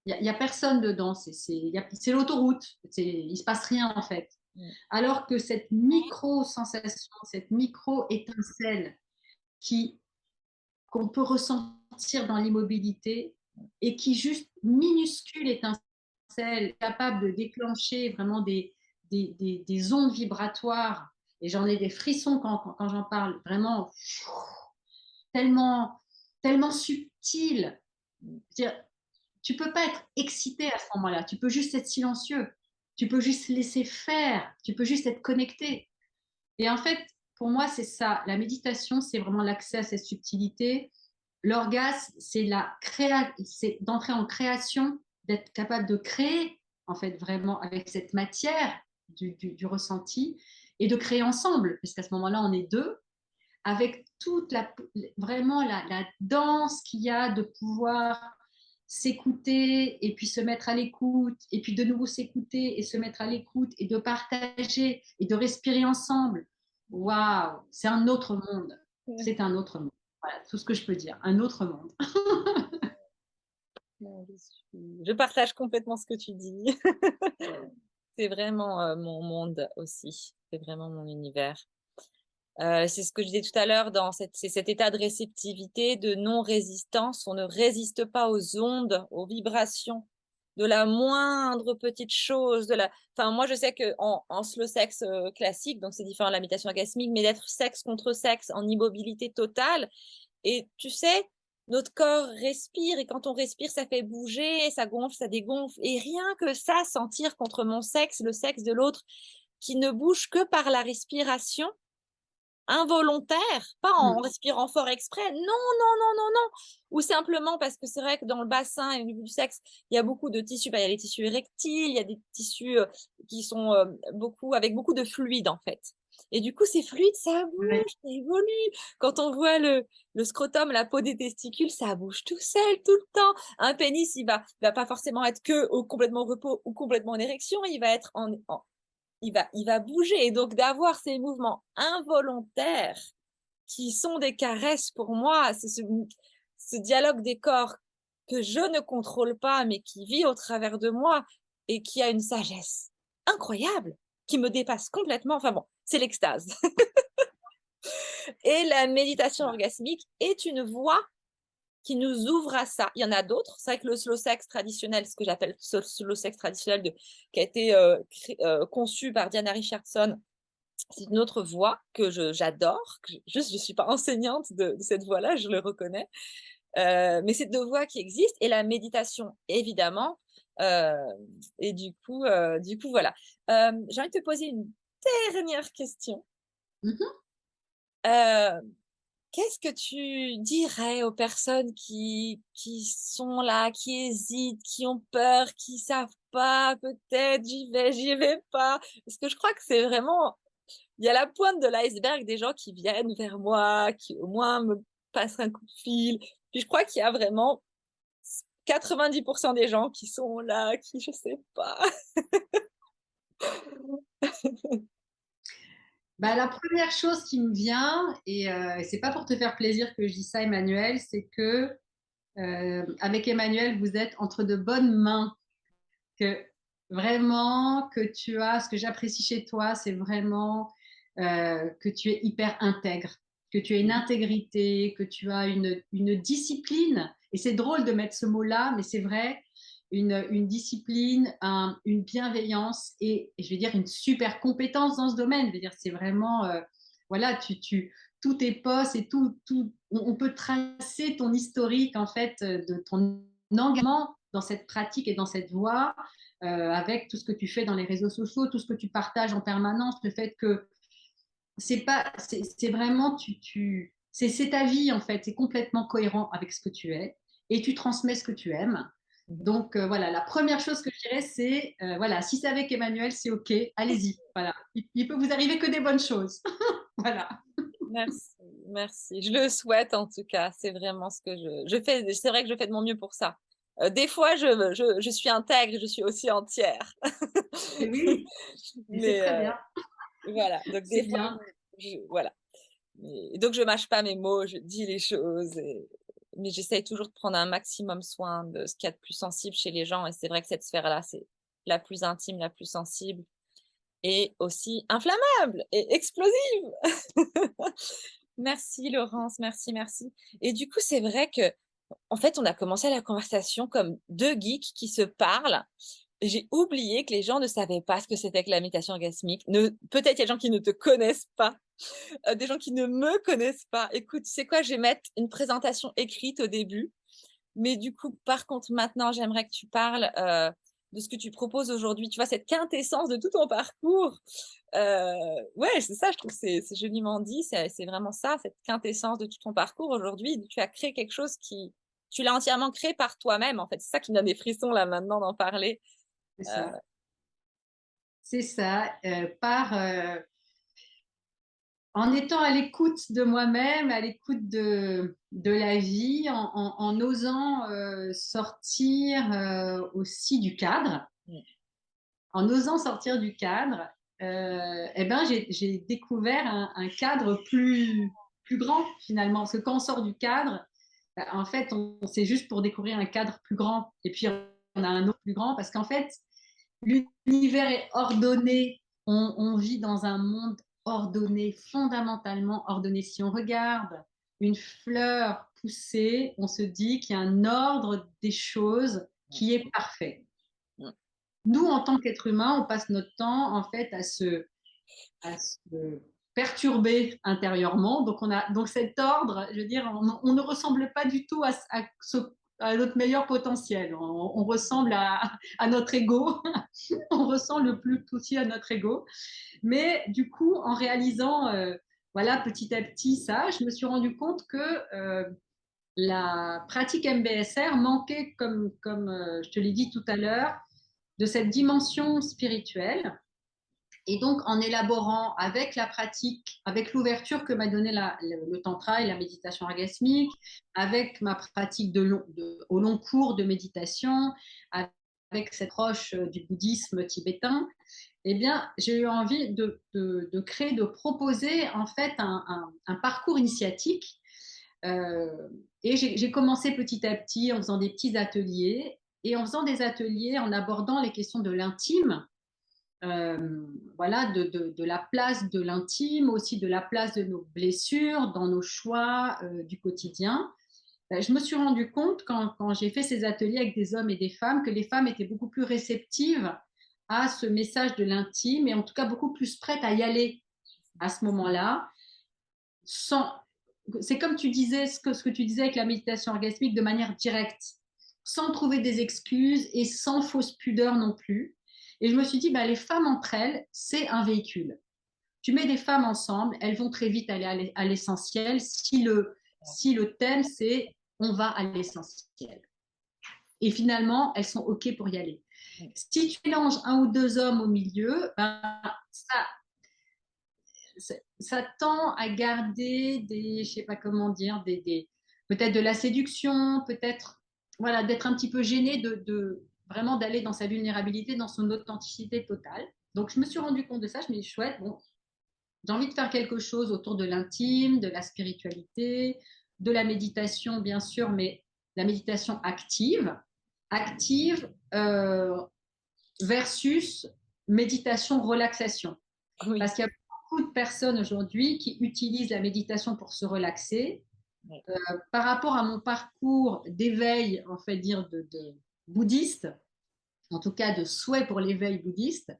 Y a personne dedans, c'est l'autoroute, il se passe rien en fait. Mm. Alors que cette micro-sensation, cette micro-étincelle qui, qu'on peut ressentir dans l'immobilité et qui juste minuscule étincelle, capable de déclencher vraiment des ondes vibratoires, et j'en ai des frissons quand j'en parle, vraiment tellement, tellement subtil. Tu peux pas être excité à ce moment-là. Tu peux juste être silencieux. Tu peux juste laisser faire. Tu peux juste être connecté. Et en fait, pour moi, c'est ça. La méditation, c'est vraiment l'accès à cette subtilité. L'orgasme, c'est d'entrer en création, d'être capable de créer, en fait, vraiment avec cette matière du ressenti et de créer ensemble, parce qu'à ce moment-là, on est deux, avec vraiment la danse qu'il y a de pouvoir s'écouter et puis se mettre à l'écoute et puis de nouveau s'écouter et se mettre à l'écoute et de partager et de respirer ensemble. Waouh, c'est un autre monde. C'est un autre monde. Voilà, tout ce que je peux dire. Un autre monde. Je partage complètement ce que tu dis. C'est vraiment mon monde aussi. C'est vraiment mon univers. C'est ce que je disais tout à l'heure, c'est cet état de réceptivité, de non-résistance. On ne résiste pas aux ondes, aux vibrations de la moindre petite chose. Enfin, moi, je sais en slow sex classique, donc c'est différent de la méditation orgasmique, mais d'être sexe contre sexe en immobilité totale. Et tu sais, notre corps respire et quand on respire, ça fait bouger, ça gonfle, ça dégonfle. Et rien que ça, sentir contre mon sexe, le sexe de l'autre, qui ne bouge que par la respiration, involontaire, pas en respirant fort exprès, non, non, non, non, non, ou simplement parce que c'est vrai que dans le bassin et au niveau du sexe, il y a beaucoup de tissus, il y a les tissus érectiles, il y a des tissus qui sont avec beaucoup de fluide en fait. Et du coup, ces fluides, ça bouge, Ouais. ça évolue. Quand on voit le scrotum, la peau des testicules, ça bouge tout seul, tout le temps. Un pénis, il va pas forcément être que complètement au repos ou complètement en érection, il va être il va bouger. Et donc, d'avoir ces mouvements involontaires qui sont des caresses pour moi, c'est ce dialogue des corps que je ne contrôle pas, mais qui vit au travers de moi et qui a une sagesse incroyable, qui me dépasse complètement. Enfin bon, c'est l'extase. Et la méditation orgasmique est une voie qui nous ouvre à ça. Il y en a d'autres. C'est vrai que le slow sex traditionnel, ce que j'appelle ce slow sex traditionnel qui a été conçu par Diana Richardson, c'est une autre voie que j'adore. Juste, je ne suis pas enseignante de cette voie-là, je le reconnais. Mais c'est deux voies qui existent. Et la méditation, évidemment. Euh, et du coup, voilà. J'ai envie de te poser une dernière question. Mhm. Euh, Qu'est-ce que tu dirais aux personnes qui sont là, qui hésitent, qui ont peur, qui savent pas, peut-être j'y vais pas? Parce que je crois que c'est vraiment, il y a la pointe de l'iceberg des gens qui viennent vers moi, qui au moins me passent un coup de fil. Puis je crois qu'il y a vraiment 90% des gens qui sont là, qui je sais pas. Bah, la première chose qui me vient, et c'est pas pour te faire plaisir que je dis ça, Emmanuel, c'est que avec Emmanuel, vous êtes entre de bonnes mains. Que vraiment que tu as, ce que j'apprécie chez toi, c'est vraiment que tu es hyper intègre, que tu as une intégrité, que tu as une discipline. Et c'est drôle de mettre ce mot-là, mais c'est vrai, une discipline, une bienveillance et je vais dire une super compétence dans ce domaine. Je veux dire, c'est vraiment, voilà, tous tes posts et on peut tracer ton historique en fait de ton engagement dans cette pratique et dans cette voie, avec tout ce que tu fais dans les réseaux sociaux, tout ce que tu partages en permanence, le fait que c'est pas, c'est vraiment, c'est ta vie en fait, c'est complètement cohérent avec ce que tu es et tu transmets ce que tu aimes. Donc voilà, la première chose que je dirais, c'est voilà, si c'est avec Emmanuel, c'est ok, allez-y. Voilà, il peut vous arriver que des bonnes choses. Voilà. Merci, merci. Je le souhaite en tout cas. C'est vraiment ce que je fais. C'est vrai que je fais de mon mieux pour ça. Des fois, je suis intègre, je suis aussi entière. Et oui, et c'est Mais très bien, voilà. Donc c'est des fois, bien. voilà. Donc je mâche pas mes mots, je dis les choses. Mais j'essaye toujours de prendre un maximum soin de ce qu'il y a de plus sensible chez les gens. Et c'est vrai que cette sphère-là, c'est la plus intime, la plus sensible et aussi inflammable et explosive. Merci Laurence, merci, merci. Et du coup, c'est vrai que, en fait, on a commencé la conversation comme deux geeks qui se parlent. Et j'ai oublié que les gens ne savaient pas ce que c'était que la méditation orgasmique. Peut-être il y a des gens qui ne te connaissent pas, des gens qui ne me connaissent pas. Écoute, tu sais quoi, je vais mettre une présentation écrite au début. Mais du coup, par contre, maintenant, j'aimerais que tu parles de ce que tu proposes aujourd'hui. Tu vois, cette quintessence de tout ton parcours. Ouais, c'est ça, je trouve que c'est joliment dit. C'est vraiment ça, cette quintessence de tout ton parcours. Aujourd'hui, tu as créé quelque chose qui... Tu l'as entièrement créé par toi-même, en fait. C'est ça qui me donne des frissons, là, maintenant, d'en parler. C'est Euh, ça. C'est ça. En étant à l'écoute de moi-même, à l'écoute de la vie, en osant sortir aussi du cadre, en osant sortir du cadre, eh ben, j'ai découvert un cadre plus grand finalement. Parce que quand on sort du cadre, en fait, c'est juste pour découvrir un cadre plus grand. Et puis, on a un autre plus grand parce qu'en fait, l'univers est ordonné. On vit dans un monde ordonné, fondamentalement ordonné. Si on regarde une fleur pousser, on se dit qu'il y a un ordre des choses qui est parfait. Nous, en tant qu'êtres humains, on passe notre temps en fait à se perturber intérieurement. Donc, donc cet ordre, je veux dire, on ne ressemble pas du tout à notre meilleur potentiel. On ressemble à notre ego. On ressemble le plus aussi à notre ego. Mais du coup, en réalisant, voilà, petit à petit ça, je me suis rendu compte que la pratique MBSR manquait, comme je te l'ai dit tout à l'heure, de cette dimension spirituelle. Et donc, en élaborant avec la pratique, avec l'ouverture que m'a donné le tantra et la méditation orgasmique, avec ma pratique au long cours de méditation, avec cette approche du bouddhisme tibétain, eh bien, j'ai eu envie de créer, de proposer en fait un parcours initiatique. Et j'ai commencé petit à petit en faisant des petits ateliers et en faisant des ateliers en abordant les questions de l'intime, voilà, de la place de l'intime, aussi de la place de nos blessures dans nos choix du quotidien. Je me suis rendu compte quand j'ai fait ces ateliers avec des hommes et des femmes que les femmes étaient beaucoup plus réceptives à ce message de l'intime et en tout cas beaucoup plus prêtes à y aller à ce moment-là. Sans, c'est comme tu disais ce que tu disais avec la méditation orgasmique de manière directe, sans trouver des excuses et sans fausse pudeur non plus. Et je me suis dit, bah, les femmes entre elles, c'est un véhicule. Tu mets des femmes ensemble, elles vont très vite aller à l'essentiel si le thème c'est on va à l'essentiel. Et finalement, elles sont OK pour y aller. Si tu mélanges un ou deux hommes au milieu, ben, ça tend à garder je sais pas comment dire, peut-être de la séduction, peut-être voilà, d'être un petit peu gêné vraiment d'aller dans sa vulnérabilité, dans son authenticité totale. Donc je me suis rendu compte de ça, je me dis chouette, bon, j'ai envie de faire quelque chose autour de l'intime, de la spiritualité, de la méditation bien sûr, mais la méditation active, versus méditation, relaxation. Oui. Parce qu'il y a beaucoup de personnes aujourd'hui qui utilisent la méditation pour se relaxer. Ouais. Par rapport à mon parcours d'éveil, en fait, dire de bouddhiste, en tout cas de souhait pour l'éveil bouddhiste,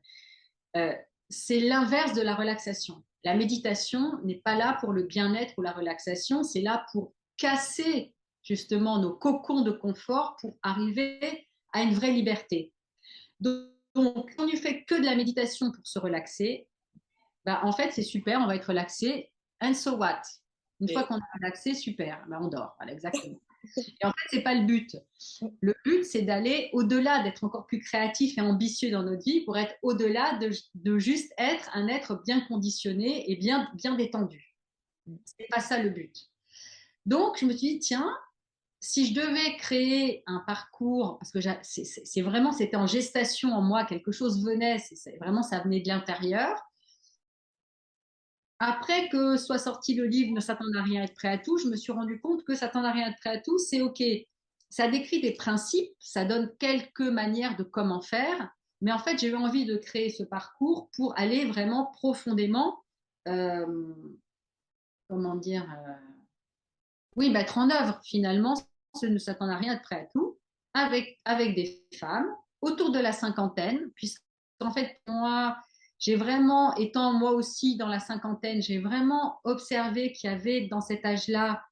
euh, c'est l'inverse de la relaxation. La méditation n'est pas là pour le bien-être ou la relaxation, c'est là pour casser justement nos cocons de confort pour arriver à une vraie liberté. Donc, quand on ne fait que de la méditation pour se relaxer, bah, en fait, c'est super, on va être relaxé. And so what? Une fois Et- qu'on est relaxé, super, bah, on dort. Voilà, exactement. Et en fait, c'est pas le but. Le but, c'est d'aller au-delà, d'être encore plus créatif et ambitieux dans notre vie pour être au-delà de juste être un être bien conditionné et bien détendu. C'est pas ça le but. Donc, je me suis dit, tiens, si je devais créer un parcours, parce que c'est vraiment, c'était en gestation en moi, quelque chose venait, vraiment, ça venait de l'intérieur. Après que soit sorti le livre Ne s'attendre à rien, être prêt à tout, je me suis rendu compte que s'attendre à rien, être prêt à tout, c'est OK. Ça décrit des principes, ça donne quelques manières de comment faire, mais en fait, j'ai eu envie de créer ce parcours pour aller vraiment profondément, euh, comment dire, oui, mettre en œuvre finalement ce Ne s'attendre à rien, être prêt à tout, avec des femmes autour de la cinquantaine, puisqu'en fait, moi, j'ai vraiment, étant moi aussi dans la cinquantaine, j'ai vraiment observé qu'il y avait dans cet âge-là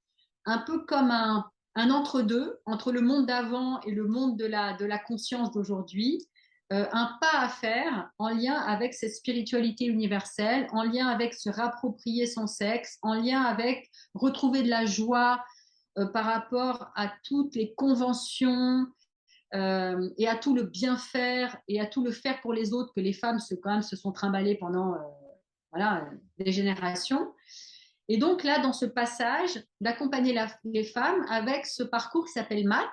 un peu comme un entre-deux, entre le monde d'avant et le monde de la conscience d'aujourd'hui, un pas à faire en lien avec cette spiritualité universelle, en lien avec se rapproprier son sexe, en lien avec retrouver de la joie par rapport à toutes les conventions et à tout le bien faire et à tout le faire pour les autres que les femmes quand même se sont trimballées pendant voilà, des générations. Et donc là, dans ce passage, d'accompagner les femmes avec ce parcours qui s'appelle MAT,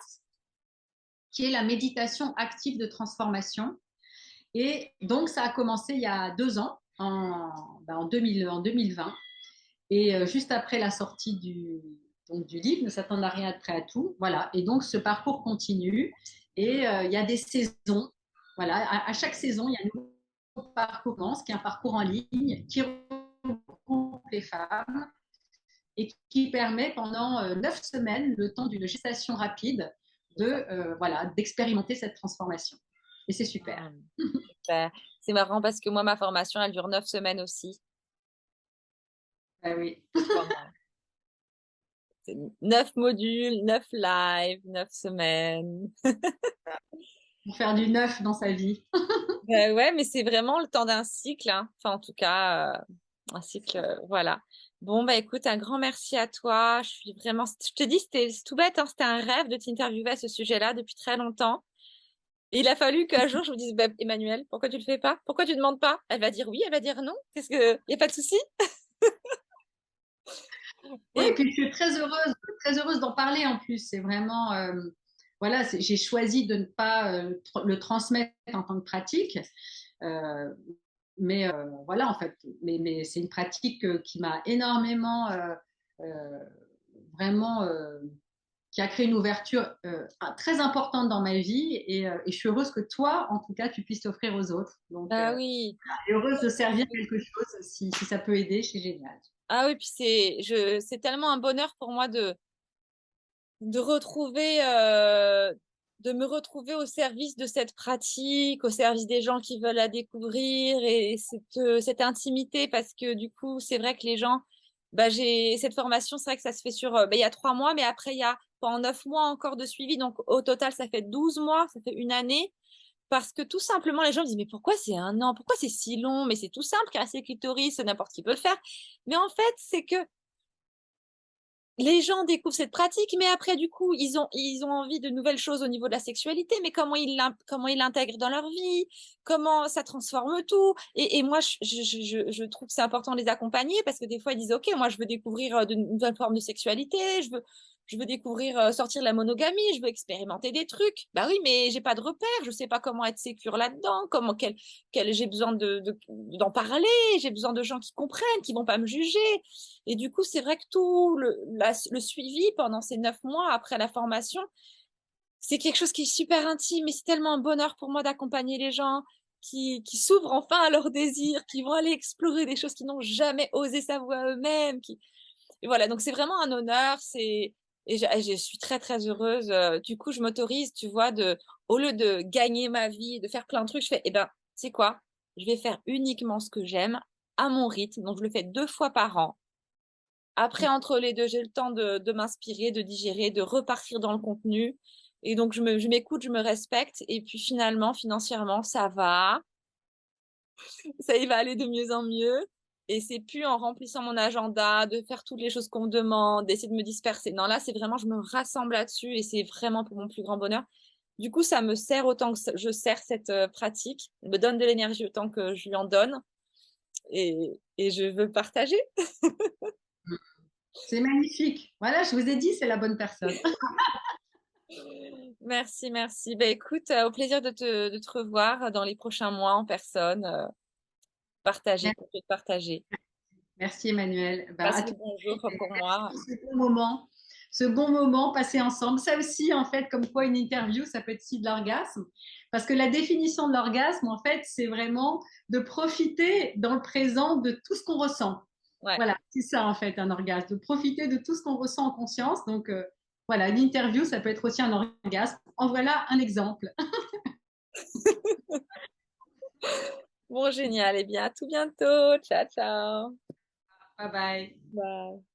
qui est la méditation active de transformation. Et donc, ça a commencé il y a 2 ans, en 2020. Et juste après la sortie du livre, Ne s'attendre à rien, être prêt à tout. Voilà. Et donc, ce parcours continue. Et il y a des saisons. Voilà. À chaque saison, il y a un nouveau parcours, qui est un parcours en ligne, qui regroupe les femmes et qui permet pendant 9 semaines, le temps d'une gestation rapide, voilà, d'expérimenter cette transformation. Et c'est super. Ah, super. C'est marrant parce que moi, ma formation, elle dure 9 semaines aussi. Ah oui. Vraiment. C'est 9 modules, 9 lives, 9 semaines. Pour faire du neuf dans sa vie. Ouais, mais c'est vraiment le temps d'un cycle, hein. Enfin, en tout cas, un cycle, voilà. Bon, bah écoute, un grand merci à toi. Je suis vraiment, je te dis, c'est tout bête, hein, c'était un rêve de t'interviewer à ce sujet-là depuis très longtemps. Et il a fallu qu'un jour je me dise, bah, Emmanuel, pourquoi tu le fais pas? Pourquoi tu demandes pas? Elle va dire oui, elle va dire non. Qu'est-ce que, y a pas de souci? Oui, Et et puis je suis très heureuse d'en parler en plus. C'est vraiment, voilà, j'ai choisi de ne pas le transmettre en tant que pratique. Euh, mais voilà, en fait, mais c'est une pratique qui m'a énormément, euh, vraiment, qui a créé une ouverture très importante dans ma vie. Et je suis heureuse que toi, en tout cas, tu puisses t'offrir aux autres. Donc, ah oui. et heureuse de servir quelque chose. Si ça peut aider, c'est génial. Ah oui, puis c'est tellement un bonheur pour moi de retrouver, de me retrouver au service de cette pratique, au service des gens qui veulent la découvrir et cette intimité parce que du coup, c'est vrai que les gens, bah, j'ai cette formation, c'est vrai que ça se fait sur, bah, il y a 3 mois, mais après, il y a pendant 9 mois encore de suivi. Donc, au total, ça fait 12 mois, ça fait une année. Parce que tout simplement, les gens me disent, mais pourquoi c'est un an? Pourquoi c'est si long? Mais c'est tout simple, caresser le clitoris, n'importe qui peut le faire. Mais en fait, c'est que les gens découvrent cette pratique, mais après, du coup, ils ont envie de nouvelles choses au niveau de la sexualité, mais comment ils l'intègrent dans leur vie, comment ça transforme tout. Et moi, je trouve que c'est important de les accompagner parce que des fois, ils disent, OK, moi, je veux découvrir de nouvelles formes de sexualité, je veux découvrir, sortir de la monogamie, je veux expérimenter des trucs. Bah oui, mais j'ai pas de repères, je sais pas comment être sécure là-dedans, j'ai besoin d'en parler, j'ai besoin de gens qui comprennent, qui vont pas me juger. Et du coup, c'est vrai que tout le suivi pendant ces 9 mois après la formation, c'est quelque chose qui est super intime et c'est tellement un bonheur pour moi d'accompagner les gens qui s'ouvrent enfin à leurs désirs, qui vont aller explorer des choses qu'ils n'ont jamais osé savoir eux-mêmes. Et voilà, donc c'est vraiment un honneur. Je suis très, très heureuse. Du coup, je m'autorise, tu vois, au lieu de gagner ma vie, de faire plein de trucs, je fais, eh ben, tu sais quoi? Je vais faire uniquement ce que j'aime à mon rythme. Donc, je le fais 2 fois par an. Après, entre les deux, j'ai le temps de m'inspirer, de digérer, de repartir dans le contenu. Et donc, je m'écoute, je me respecte. Et puis finalement, financièrement, ça va. Ça y va aller de mieux en mieux. Et c'est plus en remplissant mon agenda, de faire toutes les choses qu'on me demande, d'essayer de me disperser. Non, là, c'est vraiment, je me rassemble là-dessus et c'est vraiment pour mon plus grand bonheur. Du coup, ça me sert autant que je sers cette pratique, me donne de l'énergie autant que je lui en donne et je veux partager. C'est magnifique. Voilà, je vous ai dit, c'est la bonne personne. Merci, merci. Ben, écoute, au plaisir de te revoir dans les prochains mois en personne. Partager, peut partager. Merci Emmanuel. Ben, Passe à le tout bonjour pour merci moi. pour ce bon moment passé ensemble. Ça aussi, en fait, comme quoi une interview, ça peut être aussi de l'orgasme. Parce que la définition de l'orgasme, en fait, c'est vraiment de profiter dans le présent de tout ce qu'on ressent. Ouais. Voilà, c'est ça, en fait, un orgasme, de profiter de tout ce qu'on ressent en conscience. Donc, voilà, une interview, ça peut être aussi un orgasme. En voilà un exemple. Bon, génial. Eh bien, à tout bientôt. Ciao, ciao. Bye bye. Bye.